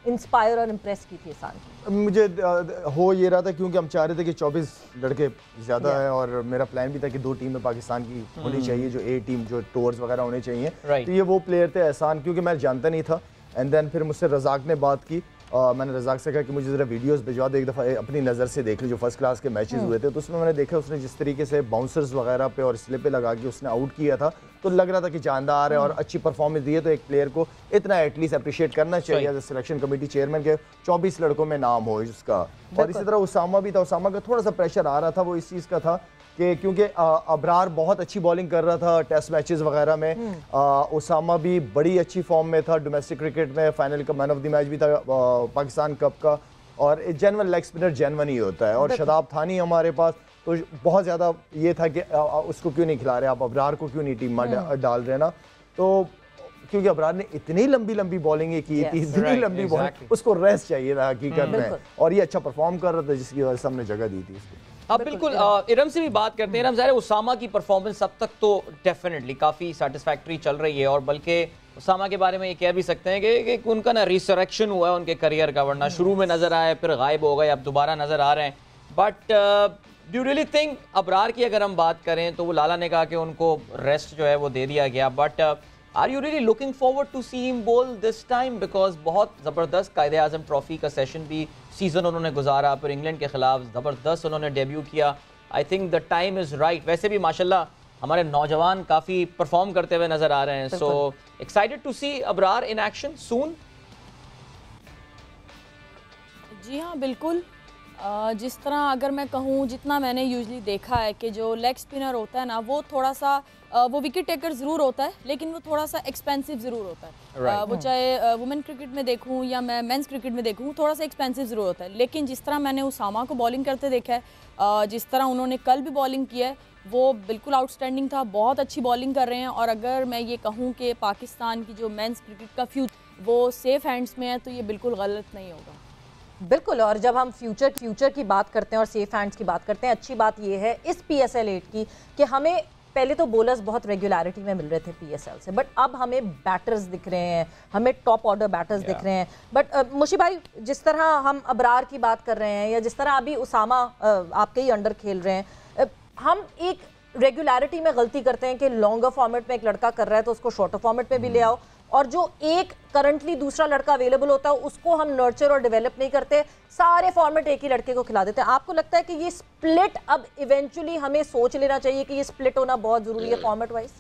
इंस्पायर और इम्प्रेस की थी एहसान की? मुझे हो ये रहा था क्योंकि हम चाह रहे थे कि 24 लड़के ज़्यादा है, और मेरा प्लान भी था कि 2 टीमें पाकिस्तान की होनी चाहिए, जो ए टीम, जो टूर्स वगैरह होने चाहिए। तो ये वो प्लेयर थे एहसान, क्योंकि मैं जानता नहीं था। एंड देन फिर मुझसे रज़ाक ने बात की, मैंने रज़ाक से कहा कि मुझे ज़रा वीडियोस भिजवा दो, एक दफ़ा अपनी नज़र से देख ली जो फर्स्ट क्लास के मैचेस हुए थे। तो उसमें मैंने देखा उसने जिस तरीके से बाउंसर्स वगैरह पे और स्लिप पे लगा के उसने आउट किया था, तो लग रहा था कि जानदार है और अच्छी परफॉर्मेंस दी है। तो एक प्लेयर को इतना एटलीस्ट अप्रिशिएट करना चाहिए एज सिलेक्शन कमेटी चेयरमैन के 24 लड़कों में नाम हो उसका। और इसी तरह उसामा भी था। उसामा का थोड़ा सा प्रेशर आ रहा था, वो इस चीज़ का था कि क्योंकि अबरार बहुत अच्छी बॉलिंग कर रहा था टेस्ट मैचेस वगैरह में, उसामा भी बड़ी अच्छी फॉर्म में था डोमेस्टिक क्रिकेट में, फाइनल का मैन ऑफ द मैच भी था पाकिस्तान कप का, और जेन्युइन लेग स्पिनर जेन्युइन ही होता है। और शदाब थानी हमारे पास, तो बहुत ज़्यादा ये था कि उसको क्यों नहीं खिला रहे आप, अबरार को क्यों नहीं टीम में डाल रहे ना। तो क्योंकि अबरार ने इतनी लंबी लंबी बॉलिंग की थी, इतनी लंबी बॉलिंग, उसको रेस्ट चाहिए था हकीकत में, और ये अच्छा परफॉर्म कर रहा था जिसकी वजह से हमने जगह दी थी उसको। अब बिल्कुल इरम से भी बात करते हैं। इरम, ज़ाहिर है उसामा की परफॉर्मेंस अब तक तो डेफिनेटली काफ़ी सेटिस्फैक्टरी चल रही है, और बल्कि उसामा के बारे में ये कह भी सकते हैं कि उनका ना रिसरेक्शन हुआ है उनके करियर का, वरना शुरू में नज़र आए, फिर गायब हो गए, अब दोबारा नज़र आ रहे हैं। But do really think, Abrar की अगर हम बात करें तो वो लाला ने कहा कि उनको रेस्ट जो है वो दे दिया गया, but are you really looking forward to see him bowl this time? Because बहुत ज़बरदस्त कायदे आज़म ट्रॉफी का सेशन भी सीज़न उन्होंने गुजारा, फिर इंग्लैंड के खिलाफ ज़बरदस्त उन्होंने डेब्यू किया। I think the time is right. वैसे भी माशाल्लाह हमारे नौजवान काफ़ी परफॉर्म करते हुए नज़र आ रहे हैं। So excited to see Abrar in action soon. जी हाँ, बिल्कुल। जिस तरह अगर मैं कहूँ, जितना मैंने यूजली देखा है कि जो लेग स्पिनर होता है ना, वो थोड़ा सा वो विकेट टेकर ज़रूर होता है, लेकिन वो थोड़ा सा एक्सपेंसिव ज़रूर होता है। वो चाहे वुमेन क्रिकेट में देखूँ या मैं मेंस क्रिकेट में देखूँ, थोड़ा सा एक्सपेंसिव ज़रूर होता है। लेकिन जिस तरह मैंने उसामा को बॉलिंग करते देखा है, जिस तरह उन्होंने कल भी बॉलिंग किया है, वो बिल्कुल आउटस्टैंडिंग था। बहुत अच्छी बॉलिंग कर रहे हैं, और अगर मैं ये कहूँ कि पाकिस्तान की जो मेंस क्रिकेट का फ्यूचर वो सेफ हैंड्स में है, तो ये बिल्कुल गलत नहीं होगा। बिल्कुल। और जब हम फ्यूचर की बात करते हैं और सेफ हैंड्स की बात करते हैं, अच्छी बात यह है इस PSL 8 की कि हमें पहले तो बॉलर्स बहुत रेगुलरिटी में मिल रहे थे PSL से, बट अब हमें बैटर्स दिख रहे हैं, हमें टॉप ऑर्डर बैटर्स दिख रहे हैं। बट मुशी भाई, जिस तरह हम अबरार की बात कर रहे हैं या जिस तरह अभी उसामा आपके ही अंडर खेल रहे हैं, हम एक रेगुलरिटी में गलती करते हैं कि लॉन्गर फॉर्मेट में एक लड़का कर रहा है तो उसको शॉर्टर फॉर्मेट में भी ले आओ, और जो एक करंटली दूसरा लड़का अवेलेबल होता है उसको हम नर्चर और डेवलप नहीं करते, सारे फॉर्मेट एक ही लड़के को खिला देते हैं। आपको लगता है कि ये स्प्लिट अब इवेंचुअली हमें सोच लेना चाहिए कि ये स्प्लिट होना बहुत जरूरी है format wise?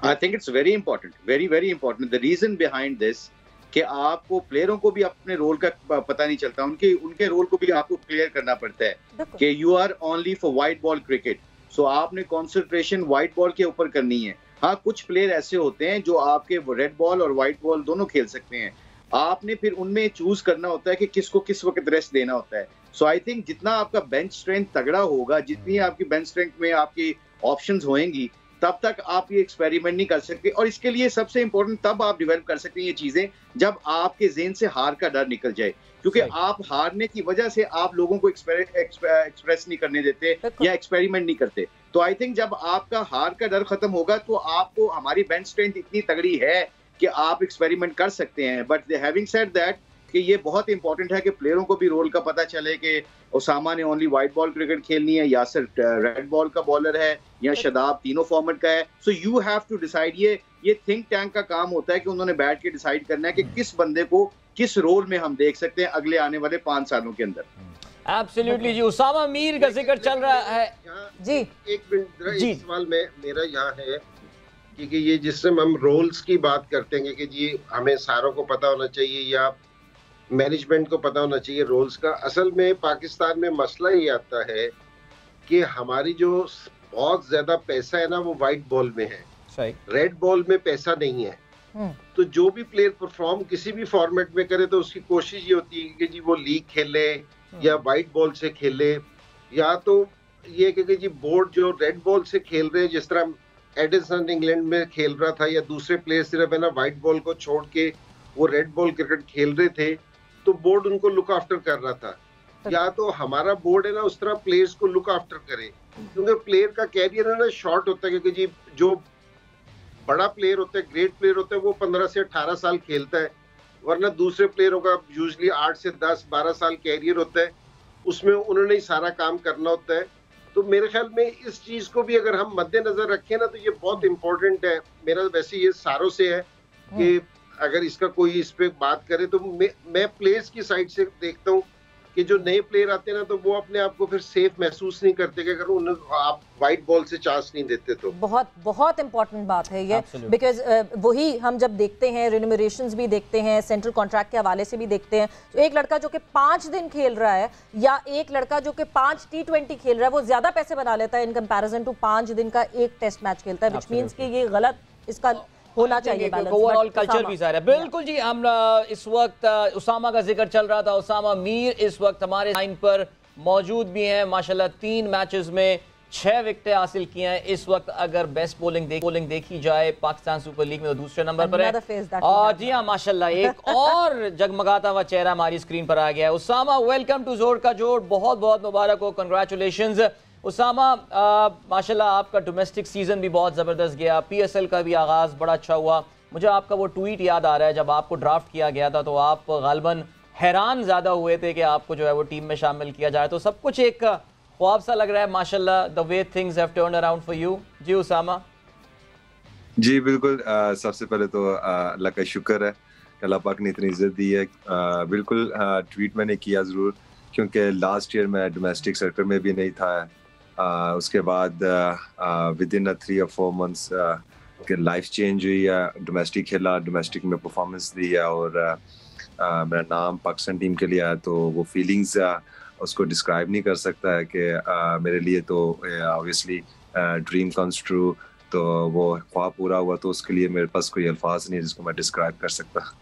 I think it's very important, very very important. The reason behind this कि आपको प्लेयरों को भी अपने रोल का पता नहीं चलता, उनके रोल को भी आपको क्लियर करना पड़ता है कि you are only for white ball cricket. So आपने कॉन्सेंट्रेशन वाइट बॉल के ऊपर करनी है। हाँ, कुछ प्लेयर ऐसे होते हैं जो आपके रेड बॉल और व्हाइट बॉल दोनों खेल सकते हैं, आपने फिर उनमें चूज करना होता है कि किसको किस वक्त रेस्ट देना होता है। सो आई थिंक जितना आपका बेंच स्ट्रेंथ तगड़ा होगा, जितनी आपकी बेंच स्ट्रेंथ में आपकी ऑप्शंस होंगी, तब तक आप ये एक्सपेरिमेंट नहीं कर सकते। और इसके लिए सबसे इंपॉर्टेंट तब आप डेवलप कर सकते हैं ये चीजें जब आपके ज़हन से हार का डर निकल जाए, क्योंकि आप हारने की वजह से आप लोगों को एक्सप्रेस नहीं करने देते या एक्सपेरिमेंट नहीं करते। तो आई थिंक जब आपका हार का डर खत्म होगा तो आपको, हमारी बेंच स्ट्रेंथ इतनी तगड़ी है कि आप एक्सपेरिमेंट कर सकते हैं। बट हैविंग सेड दैट कि ये बहुत इंपॉर्टेंट है कि प्लेयरों को भी रोल का पता चले कि उसामा ने ओनली वाइट बॉल क्रिकेट खेलनी है, यासिर रेड बॉल का बॉलर है या शदाब तीनों फॉर्मेट का है। So you have to decide, ये थिंक टैंक का काम होता है कि उन्होंने बैठ के डिसाइड करना है कि किस बंदे को किस रोल में हम देख सकते हैं अगले आने वाले 5 सालों के अंदर। एब्सोल्युटली जी। उसामा मीर का जिक्र चल रहा है जी। एक मिनट, एक सवाल में मेरा यहाँ है कि ये जिससे हम रोल्स की बात करते हैं कि जी हमें सारों को पता होना चाहिए या मैनेजमेंट को पता होना चाहिए रोल्स का, असल में पाकिस्तान में मसला ये आता है कि हमारी जो बहुत ज्यादा पैसा है ना वो वाइट बॉल में है, रेड बॉल में पैसा नहीं है। तो जो भी प्लेयर परफॉर्म किसी भी फॉर्मेट में करे तो उसकी कोशिश ये होती है कि जी वो लीग खेले या वाइट बॉल से खेले, या तो ये कि जी बोर्ड जो रेड बॉल से खेल रहे हैं, जिस तरह एडिसन इंग्लैंड में खेल रहा था, या दूसरे प्लेयर सिर्फ है ना वाइट बॉल को छोड़ के वो रेड बॉल क्रिकेट खेल रहे थे, तो बोर्ड उनको लुक आफ्टर कर रहा था। या तो हमारा बोर्ड है ना उस तरह प्लेयर्स को लुक आफ्टर करे, क्योंकि प्लेयर का कैरियर है ना शॉर्ट होता है, क्योंकि जी जो बड़ा प्लेयर होता है, ग्रेट प्लेयर होता है, वो 15 से 18 साल खेलता है, वरना दूसरे प्लेयरों का यूजुअली 8 से 10-12 साल कैरियर होता है, उसमें उन्होंने ही सारा काम करना होता है। तो मेरे ख्याल में इस चीज को भी अगर हम मद्देनजर रखें ना तो ये बहुत इंपॉर्टेंट है। मेरा वैसे ये सारों से है कि अगर इसका कोई इस पे बात करे तो मैं प्लेयर्स की साइड से देखता हूँ कि जो नए प्लेयर आते हैं ना तो वो अपने आप को फिर सेफ महसूस नहीं करते कि अगर उन्हें आप वाइट बॉल से चांस नहीं देते तो। बहुत बहुत इंपॉर्टेंट बात है ये, बिकॉज वही हम जब देखते हैं रिन्यूमरेशंस भी देखते हैं, सेंट्रल कॉन्ट्रैक्ट के हवाले से भी देखते हैं, तो एक लड़का जो कि 5 दिन खेल रहा है या एक लड़का जो कि 5 T20 खेल रहा है वो ज्यादा पैसे बना लेता है इन कंपैरिजन टू 5 दिन का एक टेस्ट मैच खेलता है, व्हिच मींस कि ये गलत इसका होना चाहिए बैलेंस। ओवरऑल कल्चर भी सारा बिल्कुल जी। हम इस वक्त उसामा का जिक्र चल रहा था, उसामा मीर इस वक्त हमारे लाइन पर मौजूद भी हैं। माशाल्लाह 3 मैचेस में 6 विकेटें हासिल की हैं। इस वक्त अगर बेस्ट बॉलिंग देखी जाए पाकिस्तान सुपर लीग में तो दूसरे नंबर पर है। और जी हाँ माशाल्लाह एक और जगमगाता हुआ चेहरा हमारी स्क्रीन पर आ गया है। उसामा वेलकम टू जोर का जोर, बहुत बहुत मुबारक हो, कंग्रेचुलेशंस। उसामा माशाल्लाह आपका डोमेस्टिक सीजन भी बहुत ज़बरदस्त गया, PSL का भी आगाज़ बड़ा अच्छा हुआ। मुझे आपका वो ट्वीट याद आ रहा है जब आपको ड्राफ्ट किया गया था तो आप गालिबन हैरान ज़्यादा हुए थे कि आपको जो है वो टीम में शामिल किया जाए, तो सब कुछ एक ख्वाब सा लग रहा है माशाल्लाह, the way things have turned around for you. जी उसामा। जी बिल्कुल, सबसे पहले तो अल्लाह का शुक्र है, अल्लाह पाक ने इतनी इज्जत दी है। बिल्कुल ट्वीट मैंने किया ज़रूर, क्योंकि लास्ट ईयर मैं डोमेस्टिक सेक्टर में भी नहीं था। उसके बाद विद इन 3 or 4 months के लाइफ चेंज हुई है, डोमेस्टिक खेला, डोमेस्टिक में परफॉर्मेंस दी है और मेरा नाम पाकिस्तान टीम के लिए आया, तो वो फीलिंग्स उसको डिस्क्राइब नहीं कर सकता है कि मेरे लिए तो ऑब्वियसली ड्रीम कम्स ट्रू, तो वो ख्वाब पूरा हुआ, तो उसके लिए मेरे पास कोई अल्फाज नहीं है जिसको मैं डिस्क्राइब कर सकता।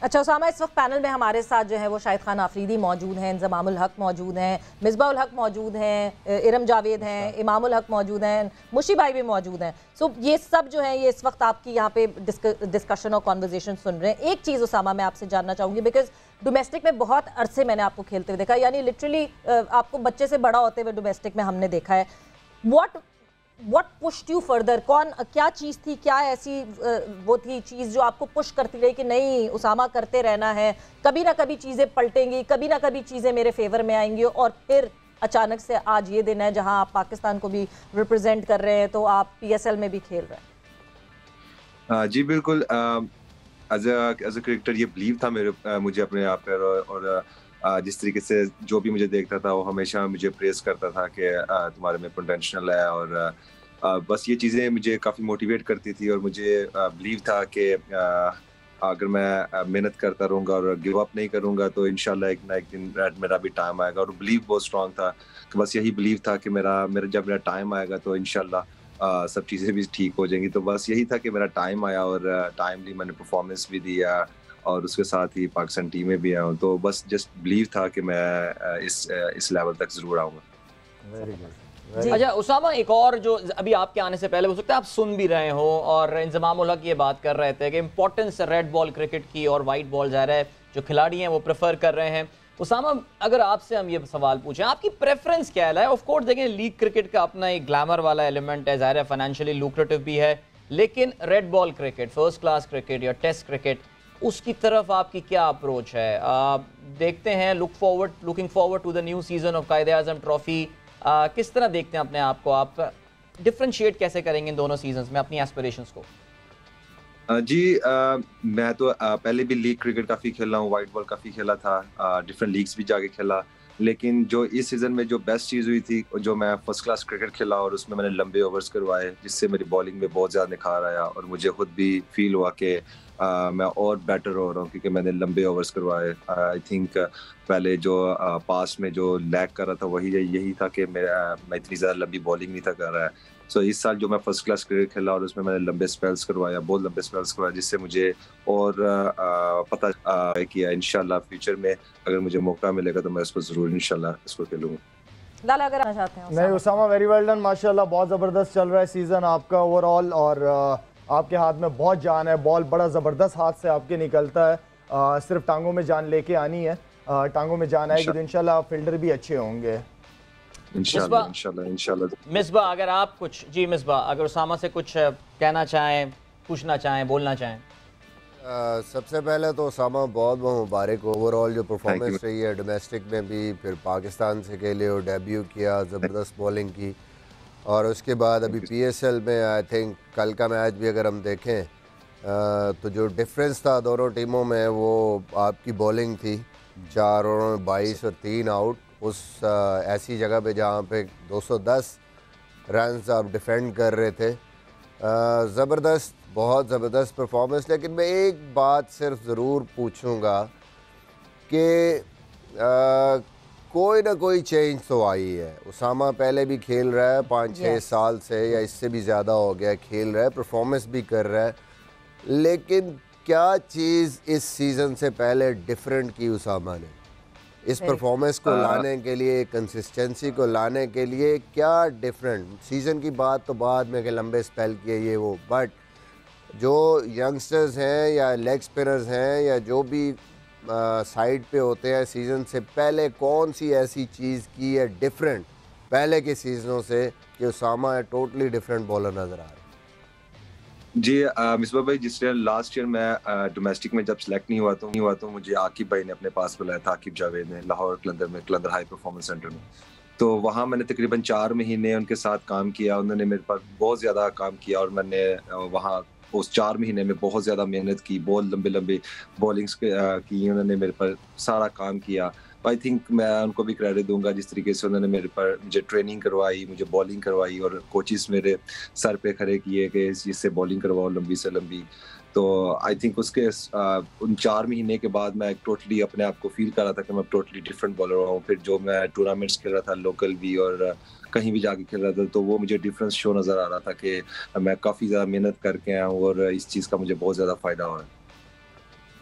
अच्छा उसामा, इस वक्त पैनल में हमारे साथ जो है वो शाहिद खान आफरीदी मौजूद हैं, इंजमामुल हक मौजूद हैं, मिसबाहुल हक मौजूद हैं, इरम जावेद हैं, इमामुल हक मौजूद हैं, मुशी भाई भी मौजूद हैं। सो ये सब जो है ये इस वक्त आपकी यहाँ पे डिस्कशन और कॉन्वर्जेशन सुन रहे हैं। एक चीज़ उसामा मैं आपसे जानना चाहूँगी, बिकॉज डोमेस्टिक में बहुत अरसे मैंने आपको खेलते हुए देखा, यानी लिटरली आपको बच्चे से बड़ा होते हुए डोमेस्टिक में हमने देखा है। What pushed you further? क्या चीज़ थी, क्या ऐसी वो थी चीज़ जो आपको पुश करती रही कि नहीं उसामा करते रहना है, कभी ना कभी चीज़ें पलटेंगी, कभी ना कभी चीज़ें मेरे फेवर में आएंगी, और फिर अचानक से आज ये दिन है जहां आप पाकिस्तान को भी रिप्रेजेंट कर रहे हैं, तो आप PSL में भी खेल रहे हैं। जी बिल्कुल, एज अ क्रिकेटर ये बिलीव था मुझे अपने आप पर, और जिस तरीके से जो भी मुझे देखता था वो हमेशा मुझे प्रेस करता था कि तुम्हारे में पोटेंशियल है, और बस ये चीज़ें मुझे काफ़ी मोटिवेट करती थी, और मुझे बिलीव था कि अगर मैं मेहनत करता रहूँगा और गिव अप नहीं करूँगा तो इंशाल्लाह एक ना एक दिन मेरा भी टाइम आएगा। और बिलीव बहुत स्ट्रॉन्ग था कि बस यही बिलीव था कि मेरा जब मेरा टाइम आएगा तो इंशाल्लाह सब चीज़ें भी ठीक हो जाएंगी। तो बस यही था कि मेरा टाइम आया और टाइमली मैंने परफॉर्मेंस भी दिया, और उसके साथ ही पाकिस्तान टीम में भी आया हूँ। तो बस जस्ट बिलीव था कि मैं इस लेवल तक ज़रूर आऊँगा। Very good. अच्छा उसामा, एक और जो अभी आपके आने से पहले हो सकता है आप सुन भी रहे हो, और इंजमाम उल हक ये बात कर रहे थे कि इंपॉर्टेंस रेड बॉल क्रिकेट की और वाइट बॉल जा रहा है, जो खिलाड़ी हैं वो प्रेफर कर रहे हैं। उसामा, अगर आपसे हम ये सवाल पूछें, आपकी प्रेफरेंस क्या है? ऑफ कोर्स देखें, लीग क्रिकेट का अपना एक ग्लैमर वाला एलिमेंट है, ज़ाहिर है फाइनेंशियली लुक्रेटिव भी है, लेकिन red ball cricket, first class cricket या टेस्ट क्रिकेट, उसकी तरफ आपकी क्या अप्रोच है? देखते हैं, looking forward to the new season of Quaid-e-Azam trophy, किस तरह देखते हैं अपने आप को? आप डिफरेंशिएट कैसे करेंगे इन दोनों सीजन्स में अपनी एस्पिरेशंस को? जी, मैं तो पहले भी लीग क्रिकेट काफ़ी खेला हूँ, वाइट बॉल काफ़ी खेला था, डिफरेंट लीग्स भी जाके खेला, लेकिन जो इस सीज़न में जो बेस्ट चीज़ हुई थी, जो मैं फर्स्ट क्लास क्रिकेट खेला और उसमें मैंने लंबे ओवर्स करवाए, जिससे मेरी बॉलिंग में बहुत ज़्यादा निखार आया और मुझे खुद भी फील हुआ कि मैं और बेटर हो रहा हूँ क्योंकि मैंने लंबे ओवर्स करवाए। आई थिंक पहले जो पास में जो लैग कर रहा था वही यही था कि मैं इतनी ज़्यादा लंबी बॉलिंग नहीं था कर रहा है। सो इस साल जो मैं फर्स्ट क्लास क्रिकेट खेला और उसमें मैंने लंबे स्पेल्स करवाया, बहुत लंबे स्पेल्स करवाया, जिससे मुझे और पता किया इंशाल्लाह फ्यूचर में अगर मुझे मौका मिलेगा तो मैं इसको ज़रूर इंशाल्लाह इसको खेलूँगा। लाला, अगर आना चाहते हैं नहीं उसामा, वेरी वेल डन, माशाल्लाह बहुत ज़बरदस्त चल रहा है सीज़न आपका ओवरऑल, और आपके हाथ में बहुत जान है, बॉल बड़ा ज़बरदस्त हाथ से आपके निकलता है, सिर्फ टांगों में जान लेके आनी है, टांगों में जान आएगी तो इंशाल्लाह फील्डर भी अच्छे होंगे इंशाल्लाह इंशाल्लाह इंशाल्लाह। मिसबा, अगर आप कुछ, जी मिसबा, अगर उसामा से कुछ कहना चाहें, पूछना चाहें, बोलना चाहें? सबसे पहले तो उसामा बहुत बहुत मुबारक, ओवरऑल जो परफॉर्मेंस रही है डोमेस्टिक में भी, फिर पाकिस्तान से खेले और डेब्यू किया, ज़बरदस्त बॉलिंग की, और उसके बाद अभी PSL में आई थिंक कल का मैच भी अगर हम देखें तो जो डिफरेंस था दोनों टीमों में वो आपकी बॉलिंग थी, 4 ओवरों में 22 और 3 आउट, उस ऐसी जगह पे जहाँ पे 210 रन आप डिफेंड कर रहे थे। ज़बरदस्त, बहुत ज़बरदस्त परफॉर्मेंस। लेकिन मैं एक बात सिर्फ ज़रूर पूछूंगा कि कोई ना कोई चेंज तो आई है। उसामा पहले भी खेल रहा है 5-6 साल से या इससे भी ज़्यादा हो गया, खेल रहा है, परफॉर्मेंस भी कर रहा है, लेकिन क्या चीज़ इस सीज़न से पहले डिफरेंट की उसामा ने? इस परफॉर्मेंस को लाने के लिए, कंसिस्टेंसी को लाने के लिए क्या डिफरेंट? सीज़न की बात तो बाद में कि लंबे स्पेल किए ये वो, बट जो यंगस्टर्स हैं या लेग स्पिनर्स हैं या जो भी साइड पे होते हैं, सीज़न से पहले कौन सी ऐसी चीज़ की है डिफरेंट पहले के सीज़नों से कि उसामा टोटली डिफरेंट बॉलर नज़र आ रहा है? जी मिसबा भाई, जिस तरह लास्ट ईयर मैं डोमेस्टिक में जब सेलेक्ट नहीं हुआ तो मुझे आकिब भाई ने अपने पास बुलाया था, आकिब जावेद ने, लाहौर कलंदर में, कलंदर हाई परफॉर्मेंस सेंटर में। तो वहाँ मैंने तकरीबन 4 महीने उनके साथ काम किया, उन्होंने मेरे पास बहुत ज़्यादा काम किया और मैंने वहाँ उस 4 महीने में बहुत ज़्यादा मेहनत की, बहुत लंबे बॉलिंग्स की, उन्होंने मेरे पर सारा काम किया। आई थिंक मैं उनको भी क्रेडिट दूंगा जिस तरीके से उन्होंने मेरे पर मुझे ट्रेनिंग करवाई, मुझे बॉलिंग करवाई और कोचिस मेरे सर पे खड़े किए कि जिससे बॉलिंग करवाओ लंबी से लंबी। तो आई थिंक उसके उन 4 महीने के बाद मैं टोटली अपने आप को फील कर रहा था कि मैं टोटली डिफरेंट बॉलर हुआ हूँ। फिर जो मैं टूर्नामेंट्स खेल रहा था, लोकल भी और कहीं भी जाके खेल रहा था, तो वो मुझे डिफरेंस शो नज़र आ रहा था कि मैं काफ़ी ज़्यादा मेहनत करके आया हूँ और इस चीज़ का मुझे बहुत ज़्यादा फ़ायदा हो रहा है।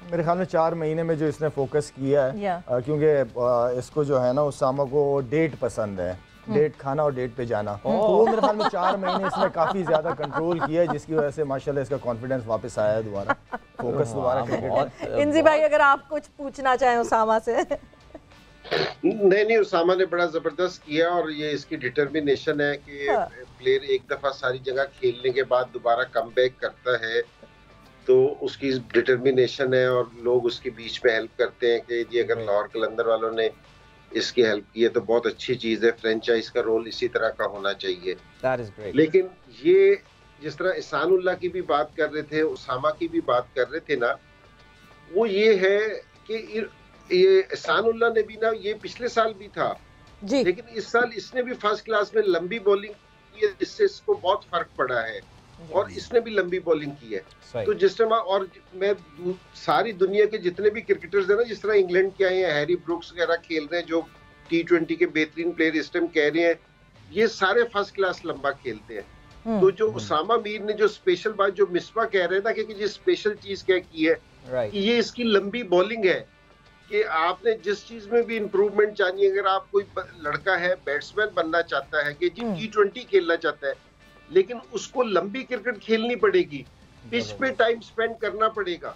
मेरे ख्याल में 4 महीने में जो इसने फोकस किया है, क्योंकि इसको जो है ना उसामा को डेट पसंद है, डेट खाना और डेट पे जाना, तो वो मेरे ख्याल में 4 महीने इसने काफ़ी ज़्यादा कंट्रोल किया है, जिसकी वजह से माशाल्लाह इसका कॉन्फिडेंस वापस आया है, दोबारा फोकस दोबारा क्रिकेट। इंजी भाई, अगर आप कुछ पूछना चाहें उसामा से? नहीं, उसामा ने बड़ा जबरदस्त किया और ये इसकी डिटर्मिनेशन है कि प्लेयर एक दफा सारी जगह खेलने के बाद दोबारा कमबैक करता है, तो उसकी डिटर्मिनेशन है और लोग उसके बीच में हेल्प करते हैं कि जी अगर लाहौर कलंदर वालों ने इसकी हेल्प की है तो बहुत अच्छी चीज़ है। फ्रेंचाइज का रोल इसी तरह का होना चाहिए। लेकिन ये जिस तरह एहसानुल्लाह की भी बात कर रहे थे, उसामा की भी बात कर रहे थे ना, वो ये है कि ये एहसानुल्लाह ने भी ना, ये पिछले साल भी था जी, लेकिन इस साल इसने भी फर्स्ट क्लास में लंबी बॉलिंग की है, जिससे इसको बहुत फर्क पड़ा है और इसने भी लंबी बॉलिंग की है। तो जिस तरह, और मैं सारी दुनिया के जितने भी क्रिकेटर्स हैं ना, जिस तरह इंग्लैंड के आए हैं, हैरी ब्रुक्स वगैरह खेल रहे हैं, जो T20 के बेहतरीन प्लेयर इस टाइम कह रहे हैं, ये सारे फर्स्ट क्लास लंबा खेलते हैं। तो जो उसामा मीर ने जो स्पेशल बात जो मिसबा कह रहे था कि ये स्पेशल चीज क्या की है कि ये इसकी लंबी बॉलिंग है कि आपने जिस चीज में भी इम्प्रूवमेंट चाहिए, अगर आप कोई लड़का है बैट्समैन बनना चाहता है कि जी T20 खेलना चाहता है, लेकिन उसको लंबी क्रिकेट खेलनी पड़ेगी, पिच पे टाइम स्पेंड करना पड़ेगा।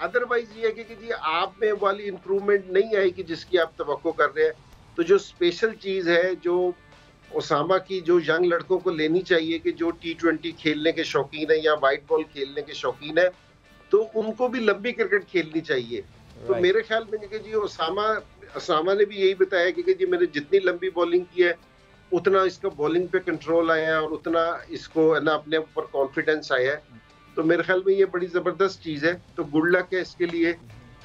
अदरवाइज ये है कि जी आप में वाली इम्प्रूवमेंट नहीं आएगी जिसकी आप तवक्को कर रहे हैं। तो जो स्पेशल चीज है जो ओसामा की, जो यंग लड़कों को लेनी चाहिए कि जो T20 खेलने के शौकीन है या वाइट बॉल खेलने के शौकीन है, तो उनको भी लंबी क्रिकेट खेलनी चाहिए। तो मेरे ख्याल में कि जी ओसामा ने भी यही बताया कि जी मैंने जितनी लंबी बॉलिंग की है उतना इसका बॉलिंग पे कंट्रोल आया है और उतना इसको ना अपने ऊपर कॉन्फिडेंस आया है। तो मेरे ख्याल में ये बड़ी जबरदस्त चीज है। तो गुड लक है इसके लिए,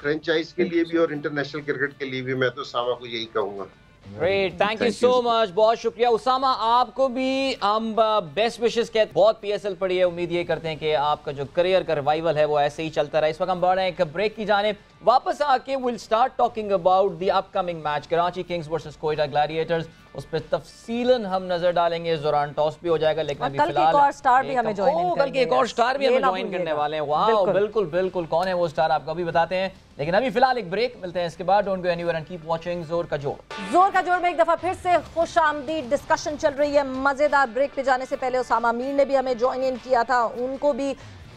फ्रेंचाइज के लिए भी और इंटरनेशनल क्रिकेट के लिए भी। मैं तो ओसामा को यही कहूंगा। Great, thank you so much, बहुत शुक्रिया उसामा। आपको भी हम बेस्ट विशेस कहते, बहुत पीएसएल पड़ी है, उम्मीद ये करते हैं कि आपका जो करियर का रिवाइवल है वो ऐसे ही चलता रहा। इस वक्त हम बढ़ रहे हैं एक ब्रेक की जानिब, वापस आके will start talking about the upcoming match Karachi Kings versus Quetta Gladiators. उस पर तफसीलन हम नजर डालेंगे, इस दौरान टॉस भी हो जाएगा, लेकिन अभी फिलहाल कल के एक और स्टार भी हमें ज्वाइन करने वाले हैं। वाह, बिल्कुल बिल्कुल, कौन है वो स्टार आपको अभी बताते हैं, लेकिन अभी फिलहाल एक ब्रेक, मिलते हैं इसके बाद। Don't go anywhere and keep watching जोर का जोर। जोर का जोर में एक दफा फिर से खुशामदीद डिस्कशन चल रही है, मजेदार। ब्रेक पे जाने से पहले उसामा मीर ने भी हमें ज्वाइन इन किया था, उनको भी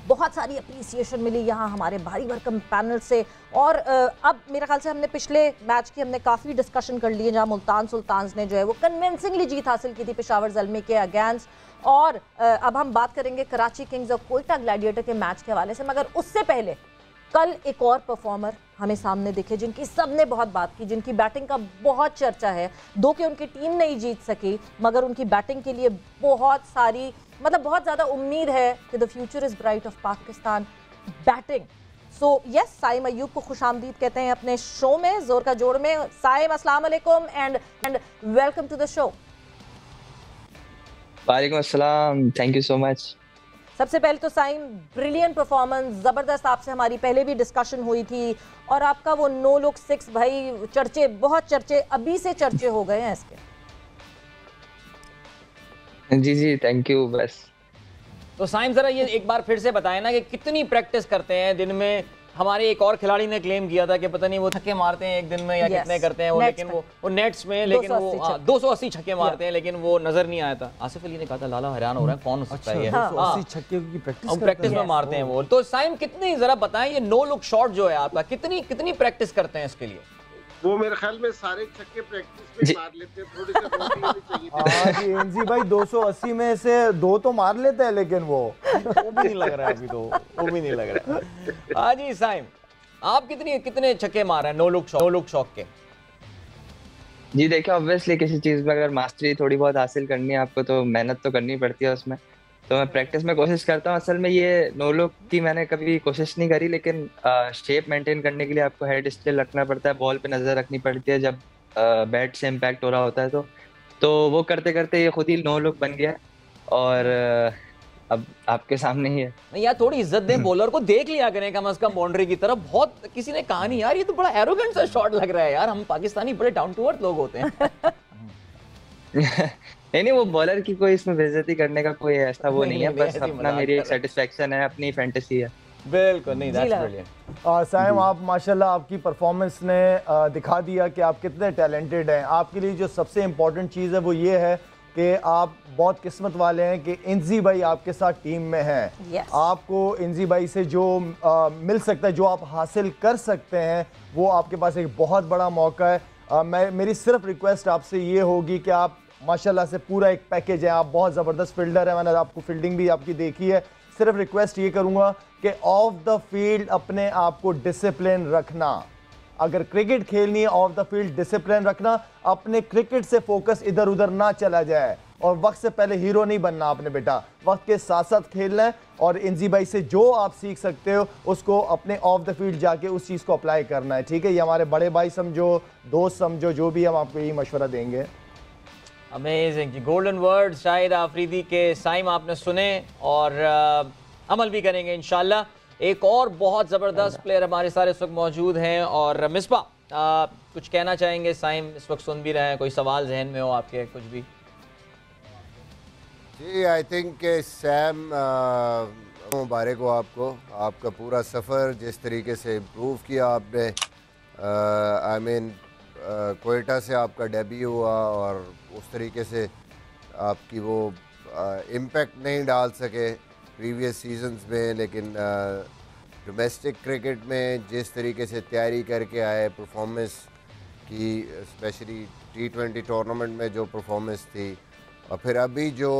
बहुत सारी अप्रिसिएशन मिली यहाँ हमारे भारी भरकम पैनल से। और अब मेरे ख्याल से हमने पिछले मैच की हमने काफ़ी डिस्कशन कर ली है, जहाँ मुल्तान सुल्तान्स ने जो है वो कन्विंसिंगली जीत हासिल की थी पेशावर ज़ल्मे के अगेंस्ट। और अब हम बात करेंगे कराची किंग्स और कोयटा ग्लैडिएटर के मैच के हवाले से, मगर उससे पहले कल एक और परफॉर्मर हमें सामने दिखे जिनकी सबने बहुत बात की, जिनकी बैटिंग का बहुत चर्चा है। दो कि उनकी टीम नहीं जीत सकी, मगर उनकी बैटिंग के लिए बहुत सारी, मतलब बहुत ज़्यादा उम्मीद है कि the future is bright of Pakistan batting. So yes, Saim Ayub को खुशामदीद कहते हैं अपने शो में, जोर का जोड़ में। साइम, अस्सलाम वालेकुम and welcome to the show. वालेकुम अस्सलाम, थैंक यू सो मच। सबसे पहले तो साइम, ब्रिलियंट परफॉर्मेंस, ज़बरदस्त। आपसे हमारी पहले भी डिस्कशन हुई थी और आपका वो नो लुक सिक्स, भाई चर्चे, बहुत चर्चे, अभी से चर्चे हो गए हैं इसके। जी जी, थैंक यू। बस तो साइम जरा ये एक बार फिर से बताएं ना कि कितनी प्रैक्टिस करते हैं दिन में। हमारे एक और खिलाड़ी ने क्लेम किया था कि पता नहीं वो छक्के मारते हैं एक दिन में या कितने करते हैं वो, लेकिन वो नेट्स में, लेकिन वो 280 छक्के मारते हैं, लेकिन वो नजर नहीं आया था। आसिफ अली ने कहा था लाला हैरान हो रहा है, कौन हो सकता है ये 280 छक्के की प्रैक्टिस में मारते हैं वो। तो साइम कितनी, जरा बताएं ये नो लुक शॉट जो है आपका, कितनी प्रैक्टिस करते हैं इसके लिए? वो मेरे ख्याल में सारे छक्के प्रैक्टिस में मार लेते हैं, थोड़े से रोक लेने चाहिए थे। एनजी भाई 280 में से 2 तो मार लेते हैं, लेकिन वो भी नहीं लग रहा है अभी, तो वो भी नहीं लग रहा है। हाँ जी साइम, आप कितने छक्के मार रहे हैं नो लुक शॉट के? जी देखिए, ऑब्वियसली किसी चीज़ में अगर मास्टरी थोड़ी बहुत हासिल करनी है आपको तो मेहनत तो करनी पड़ती है उसमें। तो मैं प्रैक्टिस में कोशिश करता हूँ। असल में ये नो लुक की मैंने कभी कोशिश नहीं करी, लेकिन शेप मेंटेन करने के लिए आपको हेड स्टिल रखना पड़ता है, बॉल पे नज़र रखनी पड़ती है जब बैट से इम्पैक्ट हो रहा होता है। तो वो करते करते ये खुद ही नो लुक बन गया और अब आपके सामने ही है। नहीं यार, थोड़ी इज्जत दें, बॉलर को देख लिया करें कम से कम बाउंड्री की तरफ। बहुत किसी ने कहा नहीं यार ये तो बड़ा एरोगेंट सा शॉट लग रहा है यार, हम पाकिस्तानी बड़े डाउन टू अर्थ लोग होते हैं। नहीं, वो बॉलर की कोई इसमें बेइज्जती करने का कोई ऐसा वो नहीं है, बस अपना मेरी एक सेटिस्फेक्शन है, अपनी फैंटेसी है। बिल्कुल, नहीं, दैट्स ब्रिलियंट। साइम, आप माशाल्लाह, आपकी परफॉर्मेंस ने दिखा दिया कि आप कितने टैलेंटेड हैं। आपके लिए जो सबसे इम्पोर्टेंट चीज़ है वो ये है कि आप बहुत किस्मत वाले हैं कि इंजी भाई आपके साथ टीम में हैं। आपको इंजी भाई से जो मिल सकता है, जो आप हासिल कर सकते हैं, वो आपके पास एक बहुत बड़ा मौका है। मेरी सिर्फ रिक्वेस्ट आपसे ये होगी कि आप माशाल्लाह से पूरा एक पैकेज है, आप बहुत ज़बरदस्त फील्डर है, मैंने आपको फील्डिंग भी आपकी देखी है। सिर्फ रिक्वेस्ट ये करूँगा कि ऑफ द फील्ड अपने आप को डिसिप्लिन रखना। अगर क्रिकेट खेलनी है, ऑफ द फील्ड डिसिप्लिन रखना, अपने क्रिकेट से फोकस इधर उधर ना चला जाए। और वक्त से पहले हीरो नहीं बनना आपने बेटा, वक्त के साथ साथ खेलना है। और इंजी भाई से जो आप सीख सकते हो उसको अपने ऑफ द फील्ड जाके उस चीज़ को अप्लाई करना है, ठीक है? ये हमारे बड़े भाई समझो, दोस्त समझो, जो भी हम आपको यही मशवरा देंगे। अमेजिंग जी, गोल्डन वर्ड शाहिद आफरीदी के। साइम आपने सुने और अमल भी करेंगे इंशाल्लाह। एक और बहुत ज़बरदस्त प्लेयर हमारे सारे इस वक्त मौजूद हैं, और मिसबा कुछ कहना चाहेंगे? साइम इस वक्त सुन भी रहे हैं, कोई सवाल जहन में हो आपके, कुछ भी? जी, आई थिंक सैम, मुबारक हो आपको, आपका पूरा सफ़र जिस तरीके से इम्प्रूव किया आपने, आई मीन कोयटा से आपका डेब्यू हुआ और उस तरीके से आपकी वो इम्पैक्ट नहीं डाल सके प्रीवियस सीजन्स में, लेकिन डोमेस्टिक क्रिकेट में जिस तरीके से तैयारी करके आए, परफॉर्मेंस की, स्पेशली T20 टूर्नामेंट में जो परफॉर्मेंस थी, और फिर अभी जो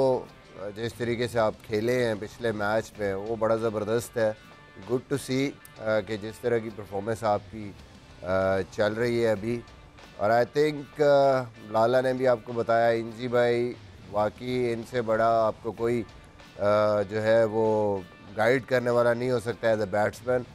जिस तरीके से आप खेले हैं पिछले मैच में, वो बड़ा ज़बरदस्त है। गुड टू सी कि जिस तरह की परफॉर्मेंस आपकी चल रही है अभी। और आई थिंक लाला ने भी आपको बताया, इंजी भाई वाकई इनसे बड़ा आपको कोई जो है वो गाइड करने वाला नहीं हो सकता as a batsman.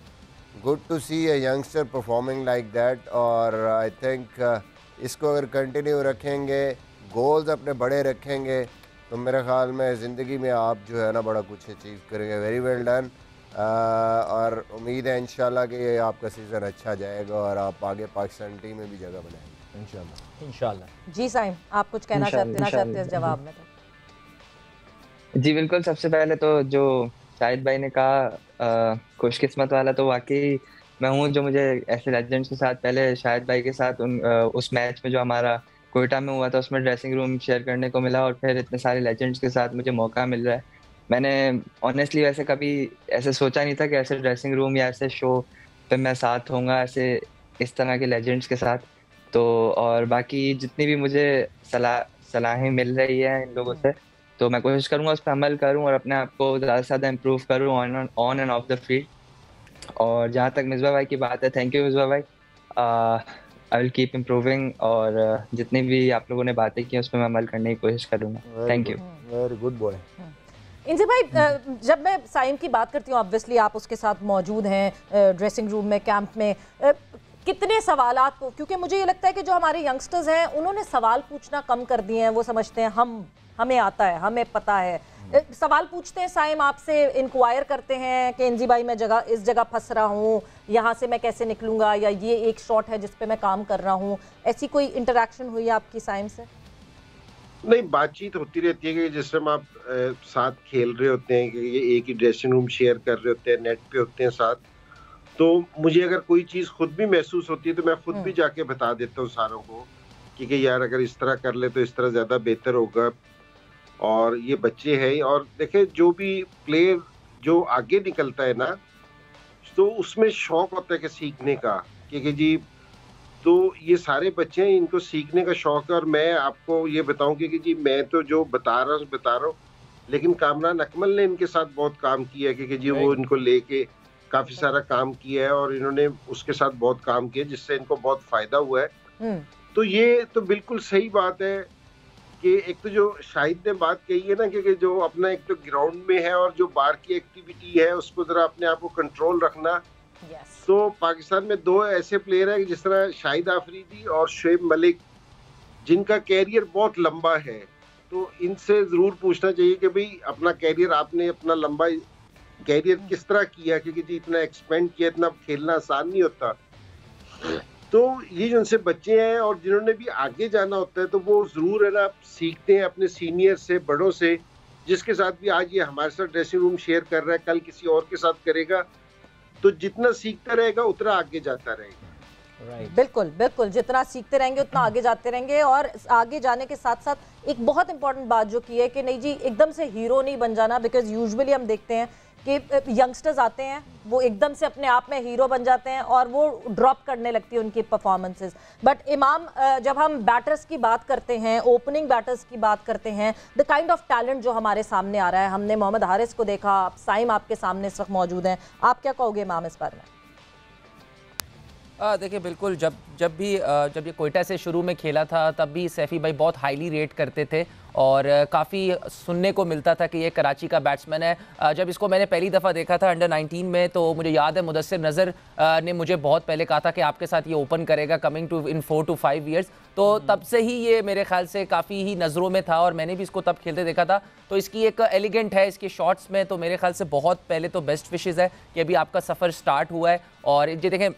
Good to see a youngster performing like that. और आई थिंक इसको अगर कंटिन्यू रखेंगे, गोल्स अपने बड़े रखेंगे, तो मेरे ख्याल में ज़िंदगी में आप जो है ना बड़ा कुछ अचीव करेंगे। Very well done. और उम्मीद है इंशाल्लाह कि ये आपका सीज़न अच्छा जाएगा और आप आगे पाकिस्तान टीम में भी जगह बनाएंगे इंशाल्लाह। जी साइम, आप कुछ कहना चाहते हैं इस जवाब में? तो जी बिल्कुल, सबसे पहले तो जो शाहिद भाई ने कहा खुशकिस्मत वाला, तो वाकई मैं हूँ जो मुझे ऐसे लेजेंड्स के साथ, पहले शाहिद भाई के साथ उस मैच में जो हमारा कोयटा में हुआ था उसमें ड्रेसिंग रूम शेयर करने को मिला, और फिर इतने सारे लेजेंड्स के साथ मुझे मौका मिल रहा है। मैंने ऑनेस्टली वैसे कभी ऐसे सोचा नहीं था कि ऐसे ड्रेसिंग रूम या ऐसे शो पे मैं साथ होऊंगा ऐसे इस तरह के लेजेंड्स के साथ। तो और बाकी जितनी भी मुझे सलाहें मिल रही है इन लोगों से, तो मैं कोशिश करूंगा उस पर अमल करूं और अपने आप को ज़्यादा से ज़्यादा इम्प्रूव करूं on end of the field. और जहाँ तक मिसबा भाई की बात है, थैंक यू मिसबा भाई, आई विल कीप इम्प्रूविंग, और जितनी भी आप लोगों ने बातें की उस पर मैं अमल करने की कोशिश करूंगा। Thank you. Very good boy. Inzi भाई, जब मैं साइम की बात करती हूँ, ऑब्वियसली आप उसके साथ मौजूद हैं ड्रेसिंग रूम में, कैंप में, कितने सवालात को, क्योंकि मुझे ये लगता है कि जो हमारे यंगस्टर्स हैं उन्होंने सवाल पूछना कम कर दिए हैं। वो समझते हैं हमें आता है, हमें पता है। सवाल पूछते हैं साइम आपसे, इंक्वायर करते हैं कि इंजी भाई मैं इस जगह फंस रहा हूँ, यहाँ से मैं कैसे निकलूँगा, या ये एक शॉट है जिस पे मैं काम कर रहा हूँ। ऐसी कोई इंटरेक्शन हुई है आपकी साइम से? नहीं, बातचीत होती रहती है कि जिस टाइम आप साथ खेल रहे होते हैं, कि ये एक ही ड्रेसिंग रूम शेयर कर रहे होते हैं, नेट पे होते हैं साथ, तो मुझे अगर कोई चीज़ खुद भी महसूस होती है तो मैं खुद भी जाके बता देता हूँ सारों को कि यार अगर इस तरह कर ले तो इस तरह ज़्यादा बेहतर होगा। और ये बच्चे हैं, और देखे जो भी प्लेयर जो आगे निकलता है ना, तो उसमें शौक होता है कि सीखने का, कि जी तो ये सारे बच्चे हैं, इनको सीखने का शौक है। और मैं आपको ये बताऊं कि जी मैं तो जो बता रहा हूँ, लेकिन कामरान अकमल ने इनके साथ बहुत काम किया है, कि जी वो इनको लेके काफी सारा काम किया है और इन्होंने उसके साथ बहुत काम किया जिससे इनको बहुत फायदा हुआ है। तो ये तो बिल्कुल सही बात है कि एक तो जो शाहिद ने बात कही है ना कि जो अपना एक तो ग्राउंड में है और जो बाहर की एक्टिविटी है उसको जरा अपने आप को कंट्रोल रखना। तो पाकिस्तान में दो ऐसे प्लेयर हैं जिस तरह शाहिद आफरीदी और शुएब मलिक, जिनका कैरियर बहुत लंबा है। तो इनसे जरूर पूछना चाहिए कि भाई अपना कैरियर, आपने अपना लंबा कैरियर किस तरह किया, क्योंकि जी इतना एक्सपेंड किया, इतना खेलना आसान नहीं होता। तो ये जो उनसे बच्चे हैं और जिन्होंने भी आगे जाना होता है, तो वो जरूर है ना सीखते हैं अपने सीनियर से, बड़ों से, जिसके साथ भी आज ये हमारे साथ ड्रेसिंग रूम शेयर कर रहा है, कल किसी और के साथ करेगा। तो जितना सीखता रहेगा उतना आगे जाता रहेगा। बिल्कुल बिल्कुल, जितना सीखते रहेंगे उतना आगे जाते रहेंगे। और आगे जाने के साथ साथ एक बहुत इंपॉर्टेंट बात जो की है कि नहीं जी एकदम से हीरो नहीं बन जाना, बिकॉज यूजुअली हम देखते हैं कि यंगस्टर्स आते हैं, वो एकदम से अपने आप में हीरो बन जाते हैं और वो ड्रॉप करने लगती है उनकी परफॉर्मेंसेस। बट इमाम, जब हम बैटर्स की बात करते हैं, ओपनिंग बैटर्स की बात करते हैं, द काइंड ऑफ टैलेंट जो हमारे सामने आ रहा है, हमने मोहम्मद हारिस को देखा, साइम आपके सामने इस वक्त मौजूद हैं, आप क्या कहोगे इमाम इस बारे में? देखिए बिल्कुल, जब ये कोयटा से शुरू में खेला था तब भी सैफी भाई बहुत हाईली रेट करते थे और काफ़ी सुनने को मिलता था कि ये कराची का बैट्समैन है। जब इसको मैंने पहली दफ़ा देखा था अंडर 19 में, तो मुझे याद है मुदस्सिर नज़र ने मुझे बहुत पहले कहा था कि आपके साथ ये ओपन करेगा coming to in 4 to 5 years। तो तब से ही ये मेरे ख्याल से काफ़ी ही नज़रों में था और मैंने भी इसको तब खेलते देखा था। तो इसकी एक एलिगेंट है इसके शॉट्स में, तो मेरे ख्याल से बहुत पहले तो बेस्ट विशेज़ है कि अभी आपका सफ़र स्टार्ट हुआ है। और ये देखें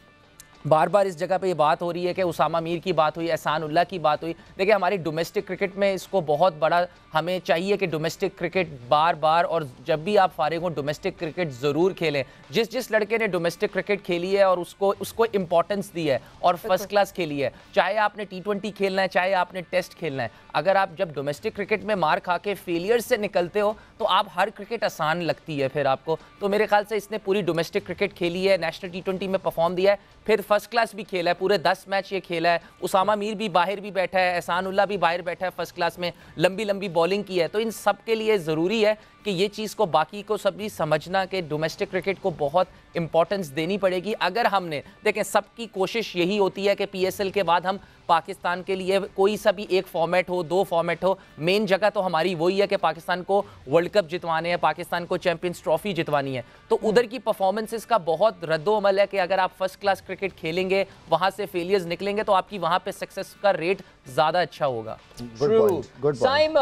बार बार इस जगह पे ये बात हो रही है कि उसामा मीर की बात हुई, एहसान उल्लाह की बात हुई। देखिए हमारी डोमेस्टिक क्रिकेट में इसको बहुत बड़ा हमें चाहिए कि डोमेस्टिक क्रिकेट बार बार और जब भी आप फारिग हो डोमेस्टिक क्रिकेट ज़रूर खेलें। जिस लड़के ने डोमेस्टिक क्रिकेट खेली है और उसको इंपॉर्टेंस दी है और फर्स्ट क्लास खेली है, चाहे आपने T20 खेलना है चाहे आपने टेस्ट खेलना है, अगर आप जब डोमेस्टिक क्रिकेट में मार खा के फेलियर से निकलते हो तो आप हर क्रिकेट आसान लगती है फिर आपको। तो मेरे ख्याल से इसने पूरी डोमेस्टिक क्रिकेट खेली है, नेशनल T20 में परफॉर्म दिया है, फिर फर्स्ट क्लास भी खेला है, पूरे 10 मैच ये खेला है। उसामा मीर भी बाहर भी बैठा है, एहसान उल्लाह भी बाहर बैठा है फर्स्ट क्लास में, लंबी लंबी बॉलिंग की है। तो इन सब के लिए ज़रूरी है कि ये चीज़ को बाकी को सभी समझना कि डोमेस्टिक क्रिकेट को बहुत इंपॉर्टेंस देनी पड़ेगी। अगर हमने देखें सबकी कोशिश यही होती है कि PSL के बाद हम पाकिस्तान के लिए कोई सा भी एक फॉर्मेट हो, 2 फॉर्मेट हो, मेन जगह तो हमारी वही है कि पाकिस्तान को वर्ल्ड कप जितवाने हैं, पाकिस्तान को चैंपियंस ट्रॉफी जितवानी है। तो उधर की परफॉर्मेंसेस का बहुत रद्दोअमल है कि अगर आप फर्स्ट क्लास क्रिकेट खेलेंगे, वहां से फेलियर्स निकलेंगे तो आपकी वहां पे सक्सेस का रेट ज़्यादा अच्छा होगा। साइम,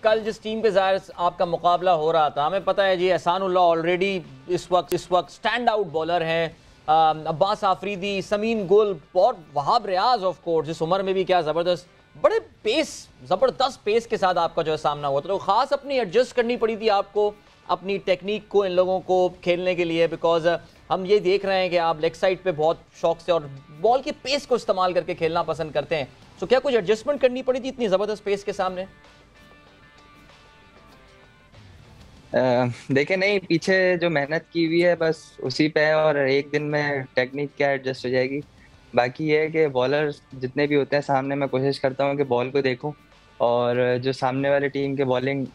कल जिस टीम के ज़ाहिर आपका मुकाबला हो रहा था, हमें पता है जी एहसान उल्लाह ऑलरेडी इस वक्त स्टैंड आउट बॉलर हैं, अब्बास आफरीदी, समीन गुल और वहाब रियाज ऑफ कोर्स, इस उम्र में भी क्या ज़बरदस्त, बड़े ज़बरदस्त पेस के साथ आपका जो है सामना हुआ था। तो ख़ास अपनी एडजस्ट करनी पड़ी थी आपको अपनी टेक्निक को इन लोगों को खेलने के लिए, बिकॉज हम ये देख रहे हैं कि आप लेग साइड पे बहुत शौक से और बॉल के पेस को इस्तेमाल करके खेलना पसंद करते हैं। तो क्या कुछ एडजस्टमेंट करनी पड़ी थी इतनी ज़बरदस्त पेस के सामने? देखे नहीं, पीछे जो मेहनत की हुई है बस उसी पे है और एक दिन में टेक्निक क्या एडजस्ट हो जाएगी। बाकी ये है कि बॉलर जितने भी होते हैं सामने, मैं कोशिश करता हूँ कि बॉल को देखूं और जो सामने वाले टीम के बॉलिंग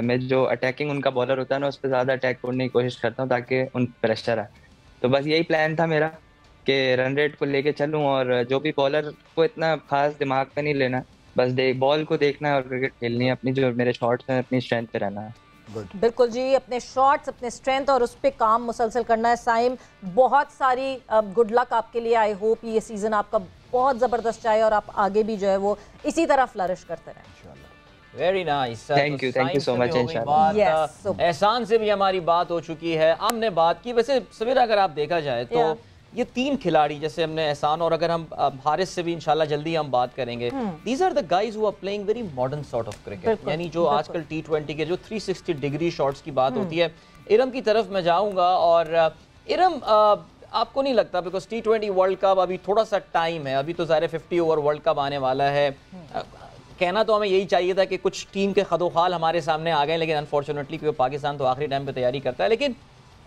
में जो अटैकिंग उनका बॉलर होता है ना, उस पर ज़्यादा अटैक करने की कोशिश करता हूँ ताकि उन प्रेशर आए। तो बस यही प्लान था मेरा कि रन रेट को लेके चलूँ और जो भी बॉलर को इतना खास दिमाग पे नहीं लेना, बस बॉल को देखना है और क्रिकेट खेलनी है, अपनी जो मेरे शॉट्स हैं अपनी स्ट्रेंथ पे रहना है। बिल्कुल जी, अपने शॉट्स, अपने स्ट्रेंथ और उस पर काम मुसलसल करना है। साइम, बहुत सारी गुड लक आपके लिए। आई होप ये सीजन आपका बहुत ज़बरदस्त जाए और आप आगे भी जो है वो इसी तरह फ्लरिश करते रहें। Very nice, thank you so much. एहसान से भी हमारी बात हो चुकी है, हमने बात की। वैसे सवेरा अगर आप देखा जाए तो ये 3 खिलाड़ी, जैसे हमने एहसान और अगर हम हारिस से भी इंशाल्लाह जल्दी हम बात करेंगे, these are the guys who are playing very modern sort of cricket, यानी जो आजकल T20 के जो 360 डिग्री शॉट्स की बात होती है। इरम की तरफ मैं जाऊंगा और इरम, आपको नहीं लगता, बिकॉज T20 वर्ल्ड कप अभी थोड़ा सा टाइम है, अभी तो ज़ाहिर 50 ओवर वर्ल्ड कप आने वाला है, कहना तो हमें यही चाहिए था कि कुछ टीम के खदोखाल हमारे सामने आ गए, लेकिन अनफॉर्चुनेटली क्योंकि पाकिस्तान तो आखिरी टाइम पे तैयारी करता है। लेकिन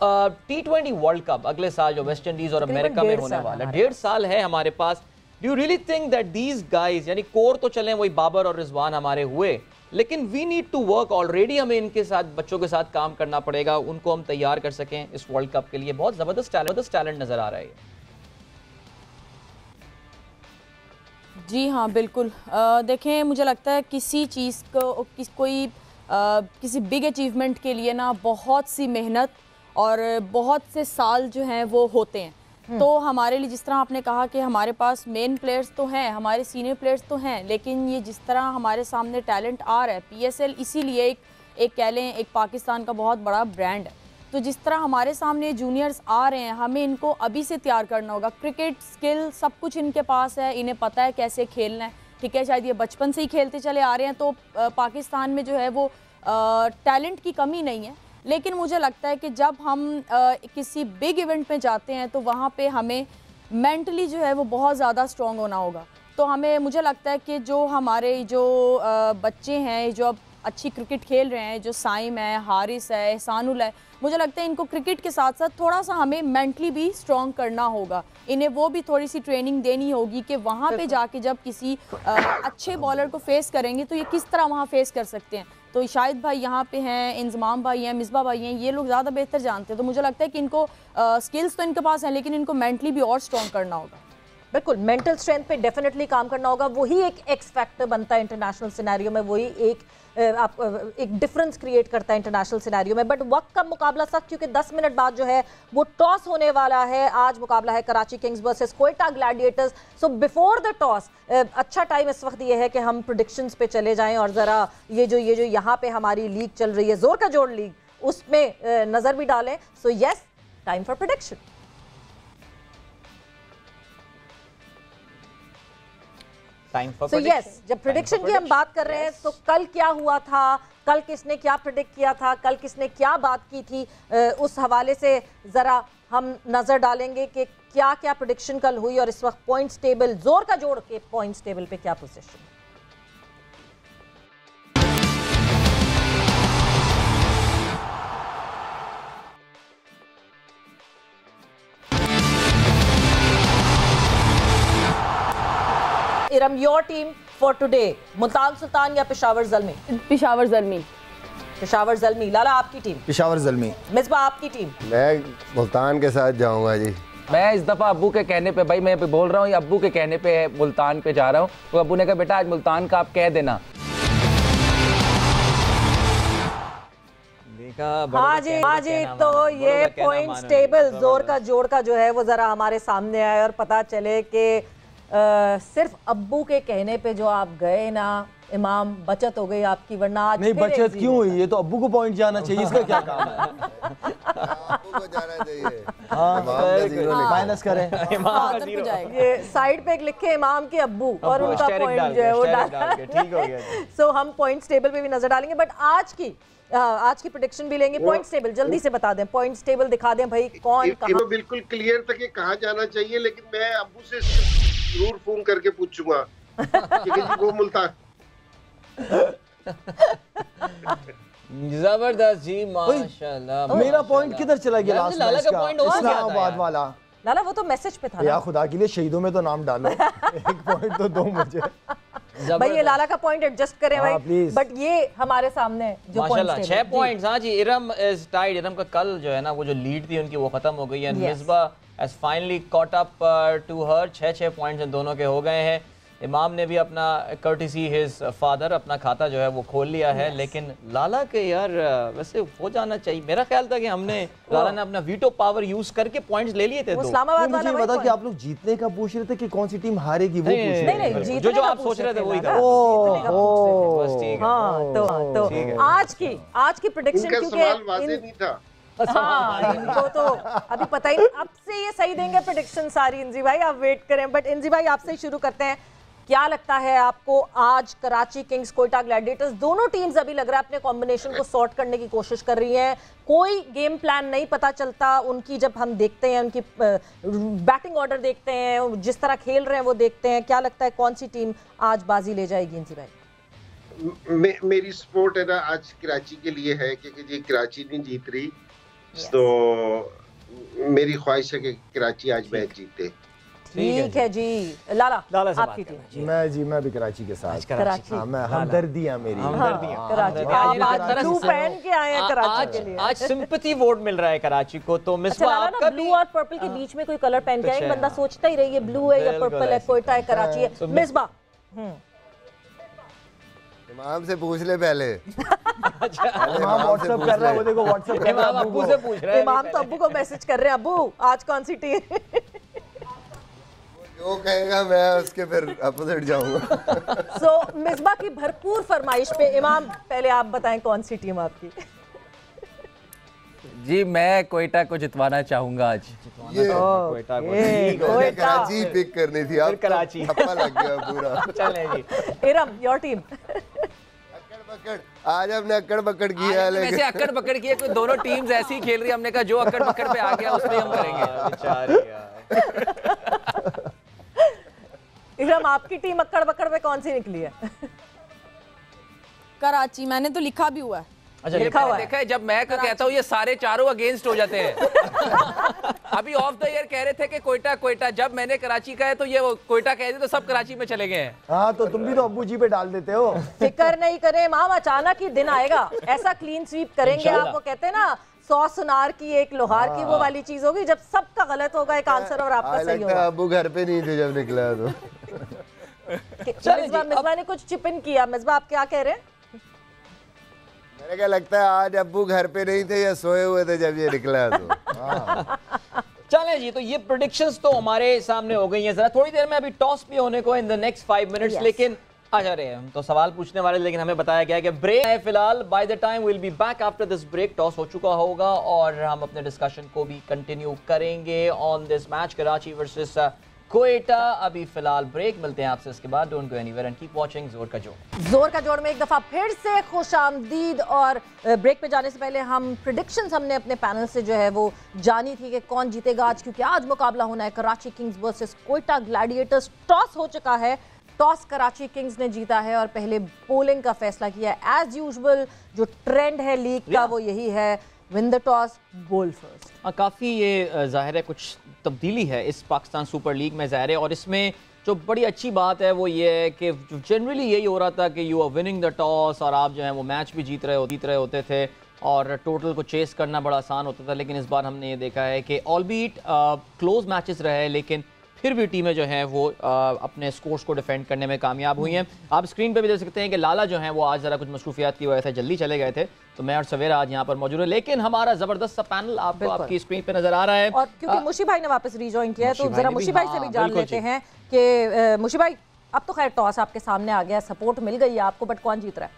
T20 वर्ल्ड कप अगले साल जो वेस्ट इंडीज और अमेरिका में होने वाला है, 1.5 साल है हमारे पास। Do you really think that these guys, यानी कोर तो चले वही बाबर और रिजवान हमारे हुए, लेकिन we need to work already, हमें इनके साथ बच्चों के साथ काम करना पड़ेगा, उनको हम तैयार कर सकें इस वर्ल्ड कप के लिए। बहुत ज़बरदस्त टैलेंट नजर आ रहा है। जी हाँ, बिल्कुल। देखें, मुझे लगता है किसी चीज़ को किसी बिग अचीवमेंट के लिए ना बहुत सी मेहनत और बहुत से साल जो हैं वो होते हैं। तो हमारे लिए, जिस तरह आपने कहा कि हमारे पास मेन प्लेयर्स तो हैं, हमारे सीनियर प्लेयर्स तो हैं, लेकिन ये जिस तरह हमारे सामने टैलेंट आ रहा है, PSL इसीलिए एक कह लें एक पाकिस्तान का बहुत बड़ा ब्रांड है। तो जिस तरह हमारे सामने जूनियर्स आ रहे हैं, हमें इनको अभी से तैयार करना होगा। क्रिकेट स्किल सब कुछ इनके पास है, इन्हें पता है कैसे खेलना है, ठीक है। शायद ये बचपन से ही खेलते चले आ रहे हैं, तो पाकिस्तान में जो है वो टैलेंट की कमी नहीं है। लेकिन मुझे लगता है कि जब हम किसी बिग इवेंट में जाते हैं तो वहाँ पे हमें मेंटली जो है वो बहुत ज़्यादा स्ट्रॉन्ग होना होगा। तो हमें, मुझे लगता है कि जो हमारे जो बच्चे हैं जो अब अच्छी क्रिकेट खेल रहे हैं, जो साइम है, हारिस है, एहसानुल है, मुझे लगता है इनको क्रिकेट के साथ साथ थोड़ा सा हमें मेंटली भी स्ट्रॉन्ग करना होगा। इन्हें वो भी थोड़ी सी ट्रेनिंग देनी होगी कि वहाँ पे जाके जब किसी अच्छे बॉलर को फेस करेंगे तो ये किस तरह वहाँ फेस कर सकते हैं। तो शाहिद भाई यहाँ पे हैं, इंजमाम भाई हैं, मिसबा भाई हैं, ये लोग ज़्यादा बेहतर जानते हैं। तो मुझे लगता है कि इनको स्किल्स तो इनके पास हैं, लेकिन इनको मेंटली भी और स्ट्रॉन्ग करना होगा। बिल्कुल, मेंटल स्ट्रेंथ पे डेफिनेटली काम करना होगा। वही एक एक्स फैक्टर बनता है इंटरनेशनल सिनेरियो में, वही एक डिफरेंस क्रिएट करता है इंटरनेशनल सिनेरियो में। बट वक्त का मुकाबला सख्त, क्योंकि 10 मिनट बाद जो है वो टॉस होने वाला है। आज मुकाबला है Karachi Kings versus Quetta Gladiators. So before the toss अच्छा टाइम इस वक्त ये है कि हम प्रेडिक्शंस पे चले जाएं और ज़रा ये जो यहाँ पे हमारी लीग चल रही है, जोर का जोड़ लीग, उसमें नज़र भी डालें। So yes, time for prediction. Time for So yes, जब प्रेडिक्शन की हम बात कर रहे हैं तो कल क्या हुआ था, कल किसने क्या प्रेडिक्ट किया था, कल किसने क्या बात की थी, उस हवाले से जरा हम नजर डालेंगे कि क्या क्या प्रेडिक्शन कल हुई और इस वक्त पॉइंट्स टेबल, जोर का जोड़ के पॉइंट्स टेबल पे क्या position. Iram, your team for today, Multan Sultan या पेशावर ज़ल्मी? पेशावर ज़ल्मी। पेशावर ज़ल्मी। लाला, आपकी टीम? पेशावर ज़ल्मी। मिसबा, आपकी टीम? मैं मुल्तान के साथ जाऊंगा जी। मैं इस दफ़ा अब्बू के कहने पे, भाई मैं बोल रहा हूँ, अब्बू के कहने पे मुल्तान पे जा रहा हूँ। तो अब्बू ने कहा बेटा आज मुल्तान का आप कह देना। हाँ जी, तो ये पॉइंट्स टेबल जोर का जोड़ का जो है वो जरा हमारे सामने आए और पता चले कि सिर्फ अब्बू के कहने पे जो आप गए ना इमाम, बचत हो गई आपकी, वरना आज नहीं बचत क्यों हुई? ये तो अब्बू को पॉइंट जाना चाहिए, इसका क्या काम है? अब्बू को जाना चाहिए। माइनस करें। ये साइड पे एक लिखे इमाम के अब्बू और उनका पॉइंट जो है वो ठीक हो गया। सो हम पॉइंट्स टेबल पे भी नजर डालेंगे, बट आज की प्रेडिक्शन भी लेंगे। पॉइंट्स टेबल जल्दी से बता दें, पॉइंट्स टेबल दिखा दें भाई, कौन कहां। बिल्कुल क्लियर था कि कहाँ जाना चाहिए, लेकिन मैं अब्बू से जरूर फोन करके पूछूंगा कि वो मुल्तान। जबरदस्त जी, माशाल्लाह। मेरा पॉइंट किधर चला गया? लास्ट लाला का पॉइंट हो गया इस्लामाबाद वाला। लाला वो तो मैसेज पे था या खुदा के लिए शहीदों में तो नाम डालो। एक पॉइंट तो दो मुझे भाई, ये लाला का पॉइंट एडजस्ट करें भाई, बट ये हमारे सामने जो माशाल्लाह 6 पॉइंट्स। हाँ जी, इरम इज टाइड। इरम का कल जो है ना वो जो लीड थी उनकी वो खत्म हो गई है। Misbah has finally caught up to her. 6 points इन दोनों के हो गए हैं। इमाम ने भी अपना कर्टिसी हिज फादर अपना खाता जो है वो खोल लिया है। लेकिन लाला के यार वैसे हो जाना चाहिए। मेरा ख्याल था कि हमने लाला ने अपना वीटो पावर यूज करके पॉइंट्स ले लिए थे। इस्लामाबाद वाला मुझे पता कि आप लोग जीतने का पूछ रहे थे कि कौन सी टीम हारेगी वो पूछ रहे थे। जो आप सोच रहे थे वही था। हाँ, तो आज की प्रेडिक्शन क्योंकि हाँ, इनको तो अभी पता ही नहीं, अब से ये सही देंगे प्रेडिक्शन सारी। इंजी भाई आप वेट करें, बट इंजी भाई आपसे ही शुरू करते हैं। क्या लगता है आपको आज कराची किंग्स, कोयटा ग्लैडिएटर्स, दोनों टीम्स अभी लग रहा है अपने कॉम्बिनेशन को सॉर्ट करने की कोशिश कर रही हैं। कोई गेम प्लान नहीं पता चलता उनकी, जब हम देखते हैं उनकी बैटिंग ऑर्डर देखते हैं, जिस तरह खेल रहे हैं वो देखते हैं। क्या लगता है कौन सी टीम आज बाजी ले जाएगी इंजी भाई? मेरी सपोर्ट है ना आज कराची के लिए है, क्योंकि जी कराची नहीं जीत रही, तो मेरी ख्वाहिश है कि कराची आज मैच जीते। ठीक है जी। लाला आपकी टीम? मैं भी कराची के साथ। कराची, मैं हमदर्दियां मेरी। कराची आप आज ब्लू पहन के आए हैं कराची के लिए। आज सिंपैथी वोट मिल रहा है कराची को। तो मिसबा आपका ब्लू और पर्पल के बीच में कोई कलर पहन के आए, बंदा सोचता ही रही है ब्लू है या पर्पल है, कोयटा है, कराची है। मिसबा इमाम से पूछ ले पहले। इमाम व्हाट्सएप कर रहा है, वो देखो व्हाट्सएप कर रहा है, अब्बू से पूछ रहा है। इमाम तो अब्बू को मैसेज कर रहे हैं, अब्बू आज कौन सी टीम? जो कहेगा मैं उसके फिर अपोजिट जाऊंगा। सो मिसबा की भरपूर फरमाइश पे इमाम पहले आप बताएं कौन सी टीम आपकी? जी मैं कोयटा को जितवाना चाहूंगा आज। कोयटा को कराची पिक करनी थी, आप कराची थप्पा लग गया पूरा। चले जी। Iram your team? आज हमने अक्कड़ बक्कड़ किया है, वैसे अक्कड़ बक्कड़ किया, कोई दोनों टीम्स ऐसी ही खेल रही है। हमने कहा जो अक्कड़ बक्कड़ पे आ गया उसमें हम करेंगे। इरम आपकी टीम अक्कड़ बक्कड़ पे कौन सी निकली है? कराची, मैंने तो लिखा भी हुआ है। अच्छा, लिखा हुआ है। देखा है, जब मैं कहता हूँ ये सारे चारों अगेंस्ट हो जाते हैं। अभी ऑफ द ईयर कह रहे थे कि कोयटा कोयटा, जब मैंने कराची का है तो ये कोयटा कह रहे तो सब कराची में चले गए हैं। हाँ, तो तुम भी तो अब्बू जी पे डाल देते हो। फिक्र नहीं करें इमाम, अचानक ही दिन आएगा, ऐसा क्लीन स्वीप करेंगे। आप वो कहते हैं ना 100 सुनार की एक लोहार की, वो वाली चीज होगी जब सबका गलत होगा एक आंसर और आपका सही होगा। अब्बू घर पे नहीं थे जब निकला तो। मिसबा ने कुछ चिप इन किया। मिसबा आप क्या कह रहे हैं? मेरे क्या लगता है आज अब्बू घर पे नहीं थे या सोए हुए थे जब ये निकला तो। चलें जी, तो ये प्रेडिक्शंस तो हमारे सामने हो गई हैं। जरा थोड़ी देर में अभी टॉस भी होने को इन द नेक्स्ट 5 मिनट्स, लेकिन आ जा रहे हैं हम तो सवाल पूछने वाले, लेकिन हमें बताया गया कि ब्रेक है फिलहाल। By the time will be back after this break, toss हो चुका होगा और हम अपने डिस्कशन को भी कंटिन्यू करेंगे on this match Karachi versus Quetta. अभी फिलहाल ब्रेक, मिलते हैं आपसे इसके बाद। Don't go anywhere and keep watching जोर का जोड़। जोर का जोड़ में एक दफा फिर से खुशामदीद। और ब्रेक पे जाने से पहले हम प्रेडिक्शंस हमने अपने पैनल से जो है वो जानी थी कि कौन जीतेगा आज, क्योंकि आज मुकाबला होना है Karachi Kings versus Quetta Gladiators. Toss हो चुका है, टॉस कराची किंग्स ने जीता है और पहले बॉलिंग का फैसला किया है। एज यूजुअल जो ट्रेंड है लीग का वो यही है, विन द टॉस बोल फर्स्ट। काफ़ी ये ज़ाहिर है कुछ तब्दीली है इस पाकिस्तान सुपर लीग में ज़ाहिर है, और इसमें जो बड़ी अच्छी बात है वो ये है कि जनरली यही हो रहा था कि you are winning the toss और आप जो है वो मैच भी जीत रहे होते थे और टोटल को चेस करना बड़ा आसान होता था। लेकिन इस बार हमने ये देखा है कि ऑलबीट क्लोज मैचेस रहे, लेकिन फिर भी टीमें जो हैं वो अपने स्कोर्स को डिफेंड करने में कामयाब हुई हैं। आप स्क्रीन पे भी देख सकते हैं कि लाला जो हैं वो आज ज़रा कुछ मसरूफियात की वजह से जल्दी चले गए थे, तो मैं और सवेरा आज यहाँ पर मौजूद है। लेकिन हमारा ज़बरदस्त सा पैनल आपको आपकी स्क्रीन पे नजर आ रहा है, और क्योंकि मुशी भाई ने वापस रिजॉइन किया है तो जरा मुशी भाई से भी जान लेते हैं कि मुशी भाई अब तो खैर टॉस आपके सामने आ गया, सपोर्ट मिल गई है आपको, बट कौन जीत रहा है?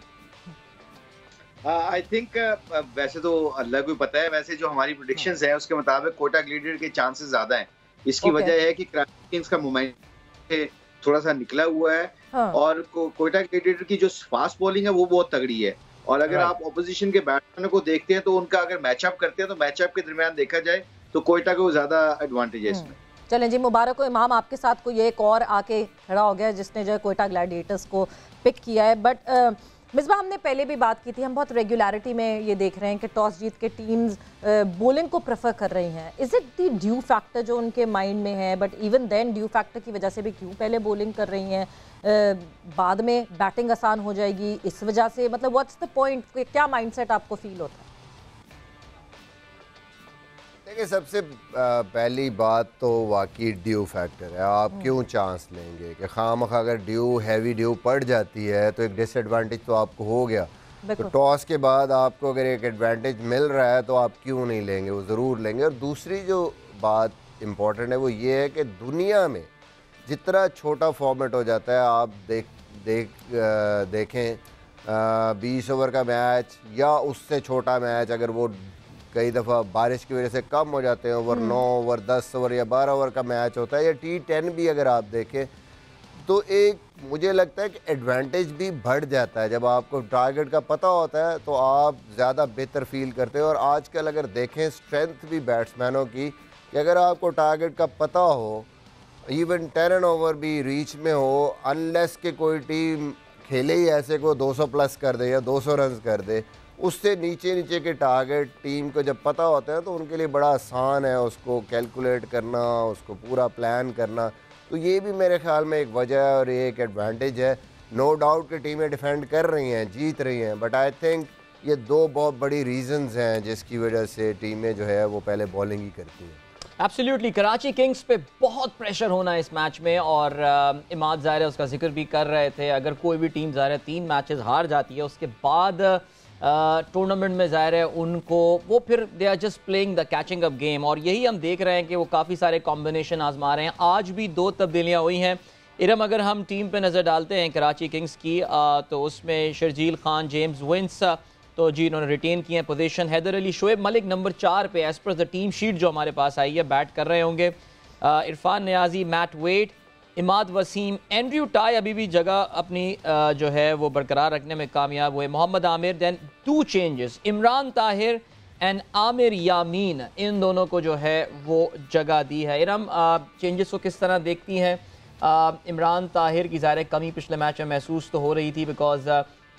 आई थिंक वैसे तो अल्लाह को पता है, वैसे जो हमारी प्रेडिक्शंस है उसके मुताबिक कोयटा ग्लैडिएटर के चांसेस ज्यादा हैं। इसकी वजह है कि कराची किंग्स का मोमेंटम थोड़ा सा निकला हुआ है, और कोयटा ग्लैडिएटर की जो फास्ट बॉलिंग है वो बहुत तगड़ी है। और अगर आप ऑपोजिशन के बैट्समैनों को देखते हैं तो उनका अगर मैचअप करते हैं तो मैचअप के दरमियान देखा जाए तो कोयटा को ज्यादा एडवांटेज है इसमें। चलें जी, मुबारक हो इमाम, आपके साथ कोई एक और आके खड़ा हो गया जिसने जो है कोयटा ग्लैडिएटर्स को पिक किया है। बट मिसबा, हमने पहले भी बात की थी, हम बहुत रेगुलरिटी में ये देख रहे हैं कि टॉस जीत के टीम्स बॉलिंग को प्रेफर कर रही हैं। Is it the due factor जो उनके माइंड में है? But even then due factor की वजह से भी क्यों पहले बॉलिंग कर रही हैं? बाद में बैटिंग आसान हो जाएगी इस वजह से, मतलब व्हाट्स द पॉइंट, क्या माइंडसेट आपको फील होता है? देखिए, सबसे पहली बात तो वाकई ड्यू फैक्टर है। आप क्यों चांस लेंगे कि खामखा अगर हैवी ड्यू पड़ जाती है तो एक डिसएडवांटेज तो आपको हो गया। तो टॉस के बाद आपको अगर एक एडवांटेज मिल रहा है तो आप क्यों नहीं लेंगे, वो ज़रूर लेंगे। और दूसरी जो बात इम्पॉर्टेंट है वो ये है कि दुनिया में जितना छोटा फॉर्मेट हो जाता है, आप देखें 20 ओवर का मैच या उससे छोटा मैच, अगर वो कई दफ़ा बारिश की वजह से कम हो जाते हैं, ओवर 9 ओवर 10 ओवर या 12 ओवर का मैच होता है, या T10 भी अगर आप देखें तो एक मुझे लगता है कि एडवांटेज भी बढ़ जाता है। जब आपको टारगेट का पता होता है तो आप ज़्यादा बेहतर फील करते हो। और आजकल अगर देखें स्ट्रेंथ भी बैट्समैनों की, कि अगर आपको टारगेट का पता हो, इवन 10 ओवर भी रीच में हो, अनलेस के कोई टीम खेले ही ऐसे को 200 प्लस कर दे या 200 रन कर दे, उससे नीचे के टारगेट टीम को जब पता होता है तो उनके लिए बड़ा आसान है उसको कैलकुलेट करना, उसको पूरा प्लान करना। तो ये भी मेरे ख्याल में एक वजह है और ये एक एडवांटेज है। नो डाउट कि टीमें डिफेंड कर रही हैं, जीत रही हैं, बट आई थिंक ये दो बहुत बड़ी रीजंस हैं जिसकी वजह से टीमें जो है वो पहले बॉलिंग ही करती हैं। एब्सोल्युटली, कराची किंग्स पे बहुत प्रेशर होना है इस मैच में, और इमाद ज़ाहिर है उसका जिक्र भी कर रहे थे। अगर कोई भी टीम ज़ाहिर है 3 मैचेस हार जाती है उसके बाद टूर्नामेंट में ज़ाहिर है उनको वो फिर they are just playing the catching up game, और यही हम देख रहे हैं कि वो काफ़ी सारे कॉम्बिनेशन आजमा रहे हैं। आज भी 2 तब्दीलियाँ हुई हैं। इरम, अगर हम टीम पे नज़र डालते हैं कराची किंग्स की तो उसमें शर्जील खान, जेम्स विंस तो जी इन्होंने रिटेन किए हैं पोजीशन। हैदर अली, शोएब मलिक नंबर 4 पे as per the team sheet जो हमारे पास आई है बैट कर रहे होंगे। Irfan Niazi, Matt Wade, Imad Wasim, Andrew Tye अभी भी जगह अपनी जो है वो बरकरार रखने में कामयाब हुए। Mohammad Aamir, then 2 changes, Imran Tahir and Aamir Yamin, इन दोनों को जो है वो जगह दी है। इरम, चेंजेस को किस तरह देखती हैं? इमरान ताहिर की ज़ाहिर कमी पिछले मैच में महसूस तो हो रही थी, बिकॉज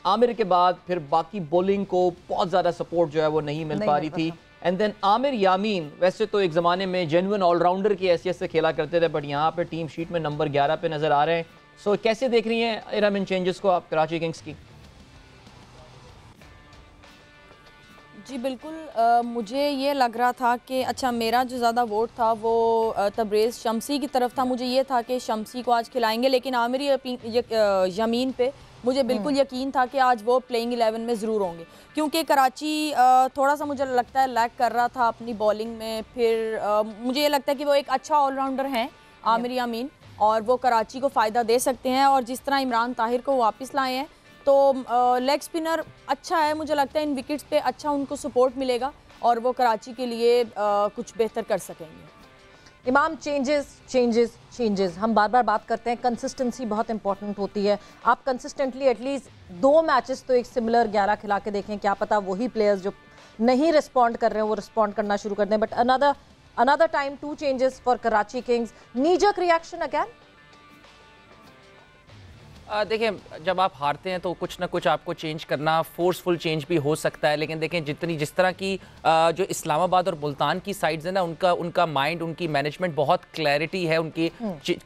आमिर के बाद फिर बाकी बॉलिंग को बहुत ज़्यादा सपोर्ट जो है वो नहीं मिल पा रही थी। एंड देन आमिर यामीन वैसे तो एक ज़माने में जेन्युइन ऑलराउंडर की हैसियत से खेला करते थे, बट यहाँ पे टीम शीट में नंबर 11 पे नज़र आ रहे हैं। सो कैसे देख रही हैं इरम इन चेंजेस को आप कराची किंग्स की? जी बिल्कुल, मुझे ये लग रहा था कि अच्छा, मेरा जो ज़्यादा वोट था वो तब्रेज़ शम्सी की तरफ था। मुझे ये था कि शम्सी को आज खिलाएंगे, लेकिन आमिर यमीन पे मुझे बिल्कुल यकीन था कि आज वो प्लेइंग 11 में ज़रूर होंगे, क्योंकि कराची थोड़ा सा मुझे लगता है लैग कर रहा था अपनी बॉलिंग में। फिर मुझे ये लगता है कि वो एक अच्छा ऑलराउंडर हैं आमिर यामीन, और वो कराची को फ़ायदा दे सकते हैं। और जिस तरह इमरान ताहिर को वापस लाए हैं तो लेग स्पिनर अच्छा है, मुझे लगता है इन विकेट्स पे अच्छा उनको सपोर्ट मिलेगा और वो कराची के लिए कुछ बेहतर कर सकेंगे। इमाम, चेंजेस हम बार बार बात करते हैं, कंसिस्टेंसी बहुत इंपॉर्टेंट होती है। आप कंसिस्टेंटली एटलीस्ट 2 मैचेस तो एक सिमिलर 11 खिला के देखें, क्या पता वही प्लेयर्स जो नहीं रिस्पॉन्ड कर रहे हैं वो रिस्पॉन्ड करना शुरू कर दें। But another time 2 changes for Karachi kings, knee-jerk reaction again. देखिए, जब आप हारते हैं तो कुछ ना कुछ आपको चेंज करना, फोर्सफुल चेंज भी हो सकता है, लेकिन देखें जिस तरह की जो इस्लामाबाद और मुल्तान की साइड्स है ना, उनका माइंड, उनकी मैनेजमेंट बहुत क्लैरिटी है, उनकी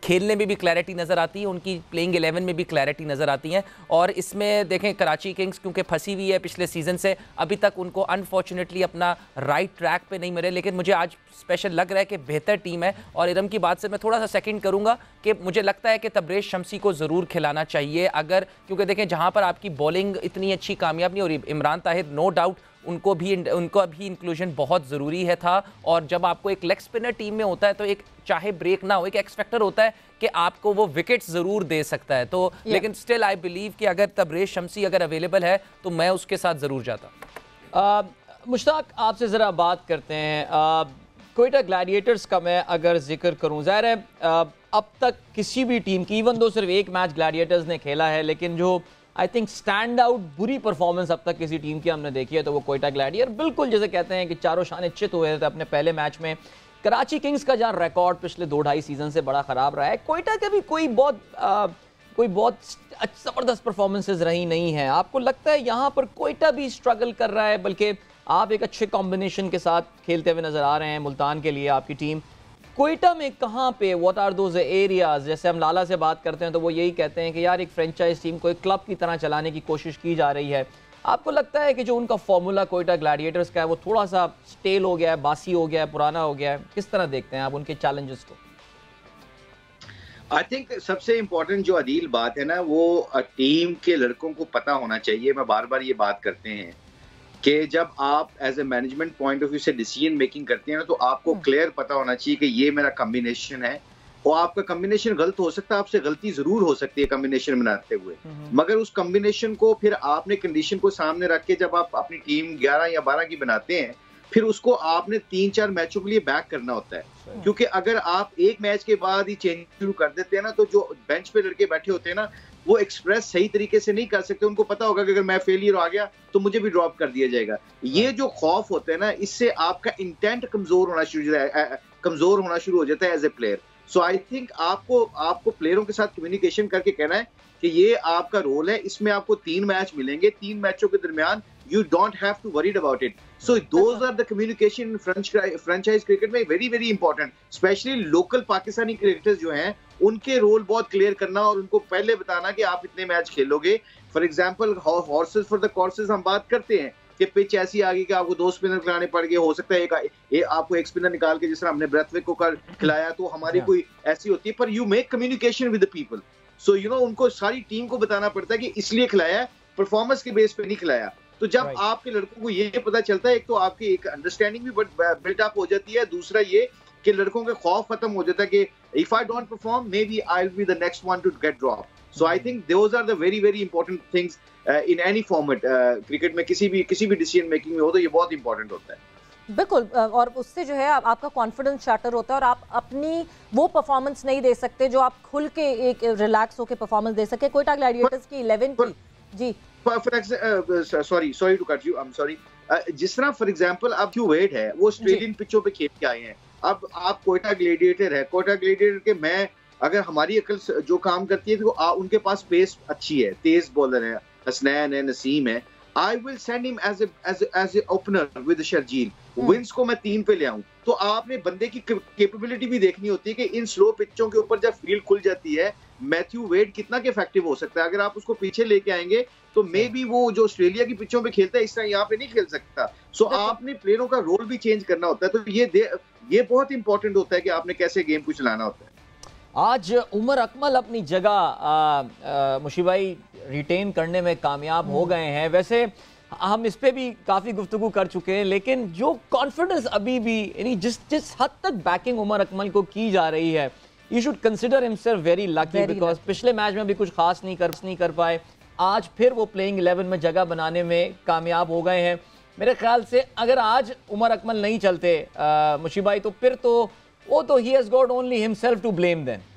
खेलने में भी क्लैरिटी नज़र आती है, उनकी प्लेइंग 11 में भी क्लैरिटी नज़र आती है। और इसमें देखें कराची किंग्स क्योंकि फंसी हुई है पिछले सीज़न से, अभी तक उनको अनफॉर्चुनेटली अपना राइट ट्रैक पर नहीं मिले, लेकिन मुझे आज स्पेशल लग रहा है कि बेहतर टीम है। और इरम की बात से मैं थोड़ा सा सेकंड करूंगा कि मुझे लगता है कि तबरेज़ शम्सी को ज़रूर खिलाना चाहिए, अगर क्योंकि देखें जहां पर आपकी बॉलिंग इतनी अच्छी कामयाब नहीं हो रही। इमरान ताहिर नो डाउट उनको भी इंक्लूजन बहुत ज़रूरी है था। और जब आपको एक लेग स्पिनर टीम में होता है तो एक चाहे ब्रेक ना हो, एक एक्स फैक्टर होता है कि आपको वो विकेट्स ज़रूर दे सकता है। तो लेकिन स्टिल आई बिलीव कि अगर तबरेज़ शम्सी अगर अवेलेबल है तो मैं उसके साथ ज़रूर जाता। मुश्ताक, आपसे ज़रा बात करते हैं कोयटा ग्लैडिएटर्स का। मैं अगर जिक्र करूं, ज़ाहिर है अब तक किसी भी टीम की, इवन दो सिर्फ एक मैच ग्लैडिएटर्स ने खेला है, लेकिन जो आई थिंक स्टैंड आउट बुरी परफॉर्मेंस अब तक किसी टीम की हमने देखी है तो वो कोयटा ग्लैडिएटर, बिल्कुल जैसे कहते हैं कि चारों शान चित हुए थे अपने पहले मैच में। कराची किंग्स का जहाँ रिकॉर्ड पिछले 2-2.5 सीजन से बड़ा ख़राब रहा है, कोयटा के भी कोई बहुत ज़बरदस्त परफॉर्मेंसेज रही नहीं है। आपको लगता है यहाँ पर कोयटा भी स्ट्रगल कर रहा है, बल्कि आप एक अच्छे कॉम्बिनेशन के साथ खेलते हुए नजर आ रहे हैं मुल्तान के लिए आपकी टीम। कोयटा में कहाँ पे, व्हाट आर दोज एरियाज? जैसे हम लाला से बात करते हैं तो वो यही कहते हैं कि यार एक फ्रेंचाइज टीम को एक क्लब की तरह चलाने की कोशिश की जा रही है। आपको लगता है कि जो उनका फॉर्मूला कोयटा ग्लैडिएटर्स का है वो थोड़ा सा स्टेल हो गया है, बासी हो गया है, पुराना हो गया है? किस तरह देखते हैं आप उनके चैलेंजेस को? आई थिंक सबसे इम्पोर्टेंट जो अदील बात है ना, वो टीम के लड़कों को पता होना चाहिए। मैं बार बार ये बात करते हैं कि जब आप as a management point of view से डिसीजन मेकिंग करते हैं ना, तो आपको क्लियर पता होना चाहिए कि ये मेरा कॉम्बिनेशन है। और आपका कॉम्बिनेशन गलत हो सकता है, आपसे गलती जरूर हो सकती है कॉम्बिनेशन बनाते हुए, मगर उस कॉम्बिनेशन को फिर आपने कंडीशन को सामने रख के जब आप अपनी टीम 11 या 12 की बनाते हैं, फिर उसको आपने 3-4 मैचों के लिए बैक करना होता है। क्योंकि अगर आप एक मैच के बाद ही चेंज शुरू कर देते हैं ना, तो जो बेंच पे लड़के बैठे होते हैं ना, वो एक्सप्रेस सही तरीके से नहीं कर सकते। उनको पता होगा कि अगर मैं फेलियर आ गया तो मुझे भी ड्रॉप कर दिया जाएगा। ये जो खौफ होता है ना, इससे आपका इंटेंट कमजोर होना शुरू हो जाता है as a player. So I think आपको प्लेयरों के साथ कम्युनिकेशन करके कहना है कि ये आपका रोल है, इसमें आपको 3 मैच मिलेंगे, 3 मैचों के दरमियान you don't have to worried about it. So those are the communication in franchise cricket में very very important, especially local Pakistani cricketers जो हैं उनके रोल बहुत क्लियर करना और उनको पहले बताना कि आप इतने मैच खेलोगे। For example horses for the courses हम बात करते हैं कि पिच ऐसी आ गई कि आपको 2 स्पिनर खिलाने पड़ गए, हो सकता है आपको एक स्पिनर निकाल के, जिस तरह हमने ब्रेथवेट को खिलाया, तो हमारी कोई ऐसी होती है, पर you make communication with the people. So you know उनको सारी टीम को बताना पड़ता है कि इसलिए खिलाया है, परफॉर्मेंस के बेस पे नहीं खिलाया। तो जब आपके लड़कों को ये पता चलता है, एक तो आपकी एक अंडरस्टैंडिंग भी बिल्ट अप हो जाती है, दूसरा ये कि लड़कों के खौफ खत्म हो जाता है कि if I don't perform maybe I will be the next one to get drop. So I think those are the very very important things in any format. Cricket में किसी भी डिसीजन मेकिंग में हो तो ये बहुत important होता है। बिल्कुल, और उससे जो है आपका कॉन्फिडेंस शैटर होता है और आप अपनी वो परफॉर्मेंस नहीं दे सकते जो आप खुल के एक रिलैक्स होकर परफॉर्मेंस दे सके। कोयटा ग्लैडिएटर्स की 11 की जी sorry to cut you, I'm sorry. जिस तरह फॉर एग्जांपल अब जो वेट है वो ऑस्ट्रेलियन पिचों पे खेल के आए हैं, अब आप कोयटा ग्लैडिएटर है, कोयटा ग्लैडिएटर के मैं अगर हमारी अकल जो काम करती है तो उनके पास पेस अच्छी है, तेज बॉलर है, हसनैन है, नसीम है, I will send him as a opener with Sharjeel. Vince को मैं 3 पे ले आऊं, तो आपने बंदे की कैपेबिलिटी भी देखनी होती है कि इन स्लो पिचों के ऊपर जब फील्ड खुल जाती है मैथ्यू वेड कितना के इफेक्टिव हो सकता है। अगर आप उसको पीछे लेके आएंगे तो मे बी वो जो ऑस्ट्रेलिया की पिचों पे खेलता है इस तरह यहाँ पे नहीं खेल सकता। सो आपने प्लेयरों का रोल भी चेंज करना होता है, तो ये बहुत इंपॉर्टेंट होता है कि आपने कैसे गेम को चलाना होता है। आज उमर अकमल अपनी जगह मुशीब भाई रिटेन करने में कामयाब हो गए हैं। वैसे हम इस पे भी काफ़ी गुफ्तगू कर चुके हैं, लेकिन जो कॉन्फिडेंस अभी भी यानी जिस हद तक बैकिंग उमर अकमल को की जा रही है, you should consider himself very lucky, because पिछले मैच में भी कुछ खास नहीं कर पाए, आज फिर वो प्लेइंग 11 में जगह बनाने में कामयाब हो गए हैं। मेरे ख्याल से अगर आज उमर अकमल नहीं चलते मुशीब भाई, तो फिर तो वो तो he has got only himself to blame then.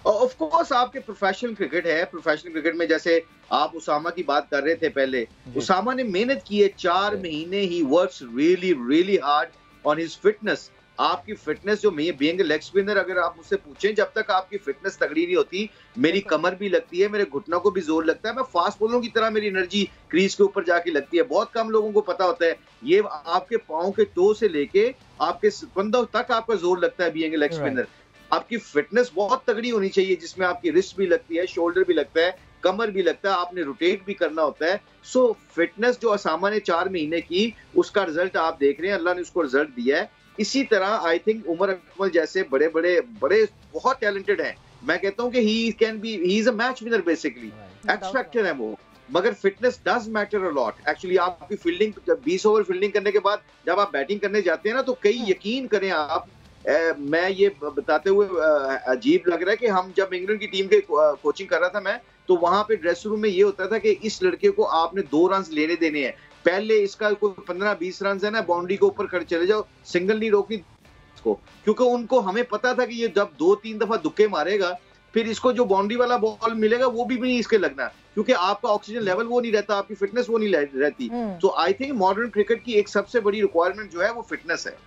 Of course आपके प्रोफेशनल क्रिकेट है, प्रोफेशनल क्रिकेट में जैसे आप उसामा की बात कर रहे थे पहले, उसामा ने मेहनत की है 4 महीने, he works really really hard on his fitness. आपकी फिटनेस जो बीइंग लेग स्पिनर, अगर आप मुझसे पूछें, जब तक आपकी फिटनेस तगड़ी नहीं होती, मेरी कमर भी लगती है, मेरे घुटनों को भी जोर लगता है, मैं फास्ट बॉलरों की तरह मेरी एनर्जी क्रीज के ऊपर जाके लगती है। बहुत कम लोगों को पता होता है ये आपके पाँव के टो से लेके आपके कंधों तक आपका जोर लगता है बीइंग लेग स्पिनर। आपकी फिटनेस बहुत तगड़ी होनी चाहिए, जिसमें आपकी रिस्ट भी लगती है, शोल्डर भी लगता है, कमर भी लगता है, आपने रोटेट भी करना होता है। सो फिटनेस जो असामा ने 4 महीने की, उसका रिजल्ट आप देख रहे हैं, अल्लाह ने उसको रिजल्ट दिया है। इसी तरह आई थिंक उमर अकमल जैसे बड़े बहुत टैलेंटेड हैं। मैं कहता हूं कि he is a match winner basically, x factor है वो, मगर fitness does matter a lot. Actually आपकी फील्डिंग, जब 20 ओवर फील्डिंग करने के बाद जब आप बैटिंग करने जाते हैं ना, तो कई यकीन करें आप, मैं ये बताते हुए अजीब लग रहा है कि हम जब इंग्लैंड की टीम के कोचिंग कर रहा था मैं, तो वहां पे ड्रेसिंग रूम में ये होता था कि इस लड़के को आपने 2 रन लेने देने हैं, पहले इसका कोई 15-20 रन है ना, बाउंड्री के ऊपर खड़े चले जाओ, सिंगल नहीं रोकनी इसको, क्योंकि उनको हमें पता था कि ये जब 2-3 दफा दुक्के मारेगा, फिर इसको जो बाउंड्री वाला बॉल मिलेगा वो भी नहीं इसके लगना, क्योंकि आपका ऑक्सीजन लेवल वो नहीं रहता, आपकी फिटनेस वो नहीं रहती। तो आई थिंक मॉडर्न क्रिकेट की एक सबसे बड़ी रिक्वायरमेंट जो है वो फिटनेस है,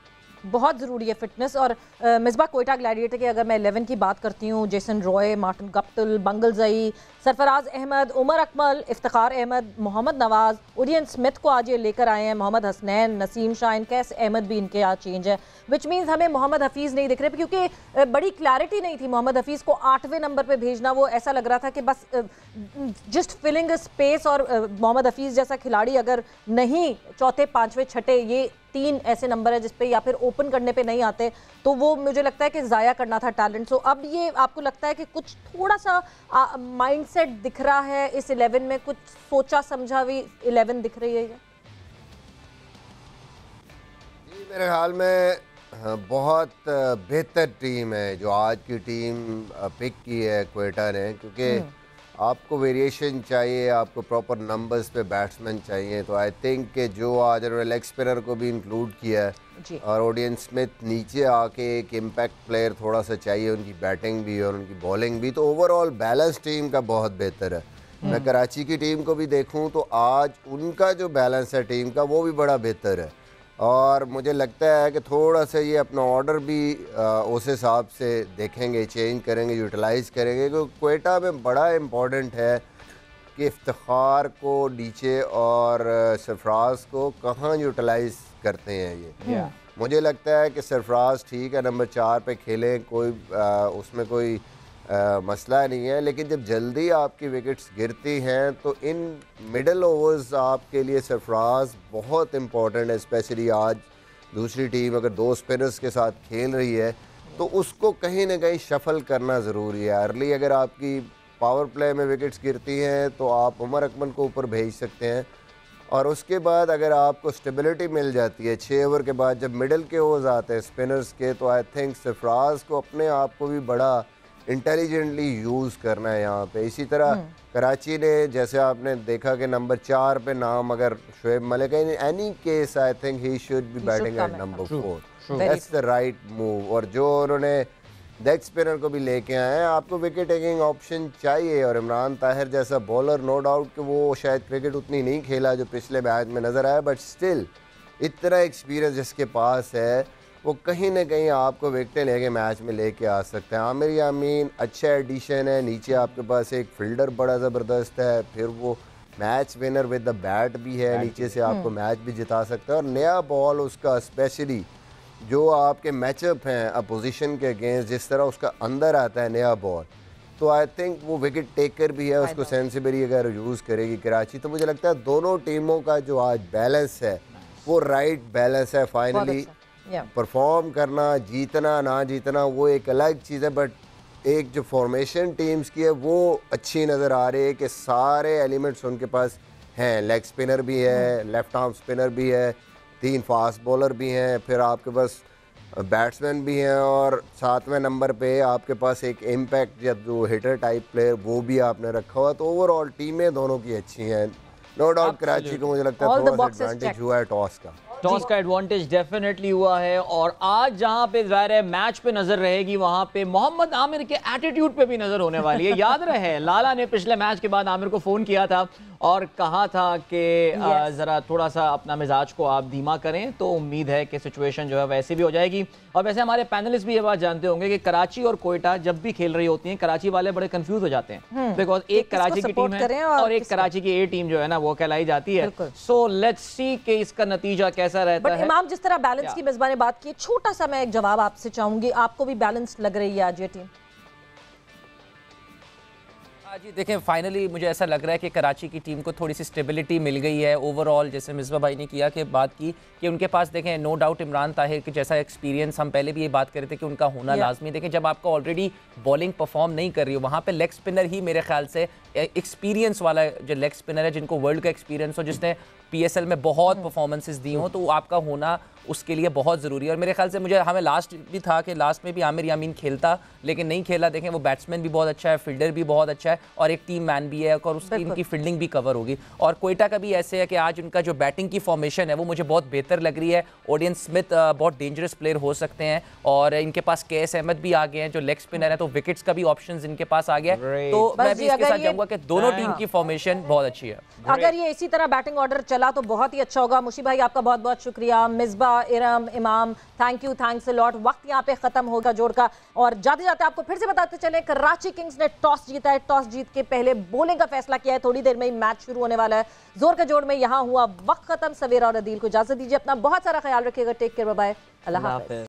बहुत ज़रूरी है फिटनेस। और मिसबा कोयटा ग्लैडिएटर की अगर मैं 11 की बात करती हूँ, जेसन रॉय, मार्टिन गप्टिल, बंगल जई, सरफराज अहमद, उमर अकमल, इफ्तिखार अहमद, मोहम्मद नवाज, ओरियन स्मिथ को आज ये लेकर आए हैं, मोहम्मद हसनैन, नसीम शाह, कैस अहमद भी इनके यहाँ चेंज है, विच मीन्स हमें मोहम्मद हफीज़ नहीं दिख रहे, क्योंकि बड़ी क्लैरिटी नहीं थी। मोहम्मद हफीज़ को 8वें नंबर पे भेजना, वो ऐसा लग रहा था कि बस जस्ट फिलिंग स्पेस, और मोहम्मद हफीज़ जैसा खिलाड़ी अगर नहीं 4, 5, 6 ये 3 ऐसे नंबर है जिस पे, या फिर ओपन करने पे नहीं आते, तो वो मुझे लगता है कि ज़ाया करना था टैलेंट। सो अब ये आपको लगता है कि कुछ थोड़ा सा माइंडसेट दिख रहा है इस 11 में, कुछ सोचा समझा हुई 11 दिख रही है? जी मेरे ख्याल में बहुत बेहतर टीम है जो आज की टीम पिक की है क्वेटा ने, क्योंकि आपको वेरिएशन चाहिए, आपको प्रॉपर नंबर्स पे बैट्समैन चाहिए। तो आई थिंक कि जो आज उन्होंने लेग स्पिनर को भी इंक्लूड किया है और ओडियन स्मिथ नीचे आके एक इम्पैक्ट प्लेयर थोड़ा सा चाहिए, उनकी बैटिंग भी और उनकी बॉलिंग भी, तो ओवरऑल बैलेंस टीम का बहुत बेहतर है। मैं कराची की टीम को भी देखूं तो आज उनका जो बैलेंस है टीम का वो भी बड़ा बेहतर है, और मुझे लगता है कि थोड़ा सा ये अपना ऑर्डर भी उस हिसाब से देखेंगे, चेंज करेंगे, यूटिलाइज़ करेंगे, क्योंकि क्वेटा में बड़ा इम्पॉर्टेंट है कि इफ्तिखार को नीचे और सरफराज को कहाँ यूटिलाइज़ करते हैं ये। मुझे लगता है कि सरफराज ठीक है नंबर 4 पे खेलें, कोई उसमें कोई मसला नहीं है, लेकिन जब जल्दी आपकी विकेट्स गिरती हैं तो इन मिडल ओवर्स आपके लिए सरफराज बहुत इम्पॉर्टेंट है। स्पेशली आज दूसरी टीम अगर 2 स्पिनर्स के साथ खेल रही है तो उसको कहीं ना कहीं शफल करना ज़रूरी है। अर्ली अगर आपकी पावर प्ले में विकेट्स गिरती हैं तो आप उमर अकमल को ऊपर भेज सकते हैं, और उसके बाद अगर आपको स्टेबिलिटी मिल जाती है 6 ओवर के बाद जब मिडल के ओवर्स आते हैं स्पिनर्स के, तो आई थिंक सरफराज को अपने आप को भी बड़ा इंटेलिजेंटली यूज़ करना है यहाँ पे। इसी तरह कराची ने जैसे आपने देखा कि नंबर 4 पे नाम अगर शोएब मलिक है, any case I think he should be batting at number 4, that's the right move. और जो उन्होंने लेग स्पिनर को भी लेके आए हैं, आपको विकेट टेकिंग ऑप्शन चाहिए, और इमरान ताहिर जैसा बॉलर नो डाउट कि वो शायद क्रिकेट उतनी नहीं खेला जो पिछले मैच में नज़र आया, बट स्टिल इतना एक्सपीरियंस जिसके पास है वो कहीं ना कहीं आपको विकेटें लेके मैच में लेके आ सकते हैं। आमिर यामीन अच्छा एडिशन है, नीचे आपके पास एक फील्डर बड़ा ज़बरदस्त है, फिर वो match winner with the bat भी है, नीचे से आपको मैच भी जिता सकता है, और नया बॉल उसका स्पेशली जो आपके मैचअप हैं अपोजिशन के अगेंस्ट जिस तरह उसका अंदर आता है नया बॉल, तो आई थिंक वो विकेट टेकर भी है, उसको सेंसिबली अगर यूज़ करेगी कराची, तो मुझे लगता है दोनों टीमों का जो आज बैलेंस है वो राइट बैलेंस है। फाइनली परफॉर्म करना, जीतना ना जीतना वो एक अलग चीज़ है, बट एक जो फॉर्मेशन टीम्स की है वो अच्छी नज़र आ रही है कि सारे एलिमेंट्स उनके पास हैं, लेग स्पिनर भी है, लेफ्ट आर्म स्पिनर भी है, 3 फास्ट बॉलर भी हैं, फिर आपके पास बैट्समैन भी हैं, और 7वें नंबर पे आपके पास एक इम्पैक्ट या जो हिटर टाइप प्लेयर वो भी आपने रखा हुआ। तो ओवरऑल टीमें दोनों की अच्छी हैं। नो डाउट कराची को मुझे लगता है थोड़ा सा एडवांटेज हुआ है टॉस का। टॉस का एडवांटेज डेफिनेटली हुआ है और आज जहां पे जाहिर है मैच पे नजर रहेगी वहां पे मोहम्मद आमिर के एटीट्यूड पे भी नजर होने वाली है। याद रहे लाला ने पिछले मैच के बाद आमिर को फोन किया था और कहा था कि जरा थोड़ा सा अपना मिजाज को आप धीमा करें, तो उम्मीद है कि सिचुएशन जो है वैसे भी हो जाएगी। और वैसे हमारे पैनलिस्ट भी ये बात जानते होंगे कि कराची और कोयटा जब भी खेल रही होती हैं कराची वाले बड़े कंफ्यूज हो जाते हैं, बिकॉज एक कराची की टीम है और एक कराची की ए टीम जो है ना वो कहलाई जाती है। सो लेट्स सी कि इसका नतीजा कैसा रहता है। इमाम, जिस तरह बैलेंस की मेजबानी बात की, छोटा सा मैं एक जवाब आपसे चाहूंगी, आपको भी बैलेंस लग रही है आज ये टीम? जी देखें, फाइनली मुझे ऐसा लग रहा है कि कराची की टीम को थोड़ी सी स्टेबिलिटी मिल गई है ओवरऑल। जैसे मिसबा भाई ने किया कि बात की कि उनके पास देखें नो डाउट इमरान ताहिर के जैसा एक्सपीरियंस, हम पहले भी ये बात कर रहे थे कि उनका होना लाजमी। देखें जब आपको ऑलरेडी बॉलिंग परफॉर्म नहीं कर रही हो, वहाँ पे लेग स्पिनर ही मेरे ख्याल से एक्सपीरियंस वाला जो लेग स्पिनर है, जिनको वर्ल्ड का एक्सपीरियंस हो, जिसने PSL में बहुत परफॉर्मेंसेस दी हों, तो आपका होना उसके लिए बहुत ज़रूरी है। और मेरे ख्याल से मुझे हमें लास्ट भी था कि लास्ट में भी आमिर यामीन खेलता, लेकिन नहीं खेला। देखें वो बैट्समैन भी बहुत अच्छा है, फील्डर भी बहुत अच्छा है और एक टीम मैन भी है और उस टीम की फील्डिंग भी कवर होगी। और कोयटा का भी ऐसे है कि आज उनका जो बैटिंग की फॉर्मेशन है वो मुझे बहुत बेहतर लग रही है। ओडियन स्मिथ बहुत डेंजरस प्लेयर हो सकते हैं और इनके पास KS अहमद भी आ गए हैं जो लेग स्पिनर है, तो विकेट्स का भी ऑप्शन इनके पास आ गया। तो मैं भी इसके साथ जाऊंगा कि दोनों टीम की फॉर्मेशन बहुत अच्छी है। अगर ये इसी तरह बैटिंग ऑर्डर चला तो बहुत ही अच्छा होगा। मुशी भाई आपका बहुत बहुत शुक्रिया, मिसबा, इरम, इमाम, thank you, thanks a lot. वक्त यहाँ पे खत्म होगा जोड़ का, और जाते जाते आपको फिर से बताते चले कराची किंग्स ने टॉस जीता है। टॉस जीत के पहले बॉलिंग का फैसला किया है, थोड़ी देर में ही मैच शुरू होने वाला है। जोर का जोड़ में यहाँ हुआ वक्त खत्म। सवेरा और अदील को इजाजत दीजिए, अपना बहुत सारा ख्याल रखिएगा। टेक केयर, बाय बाय, अल्लाह हाफ़िज़।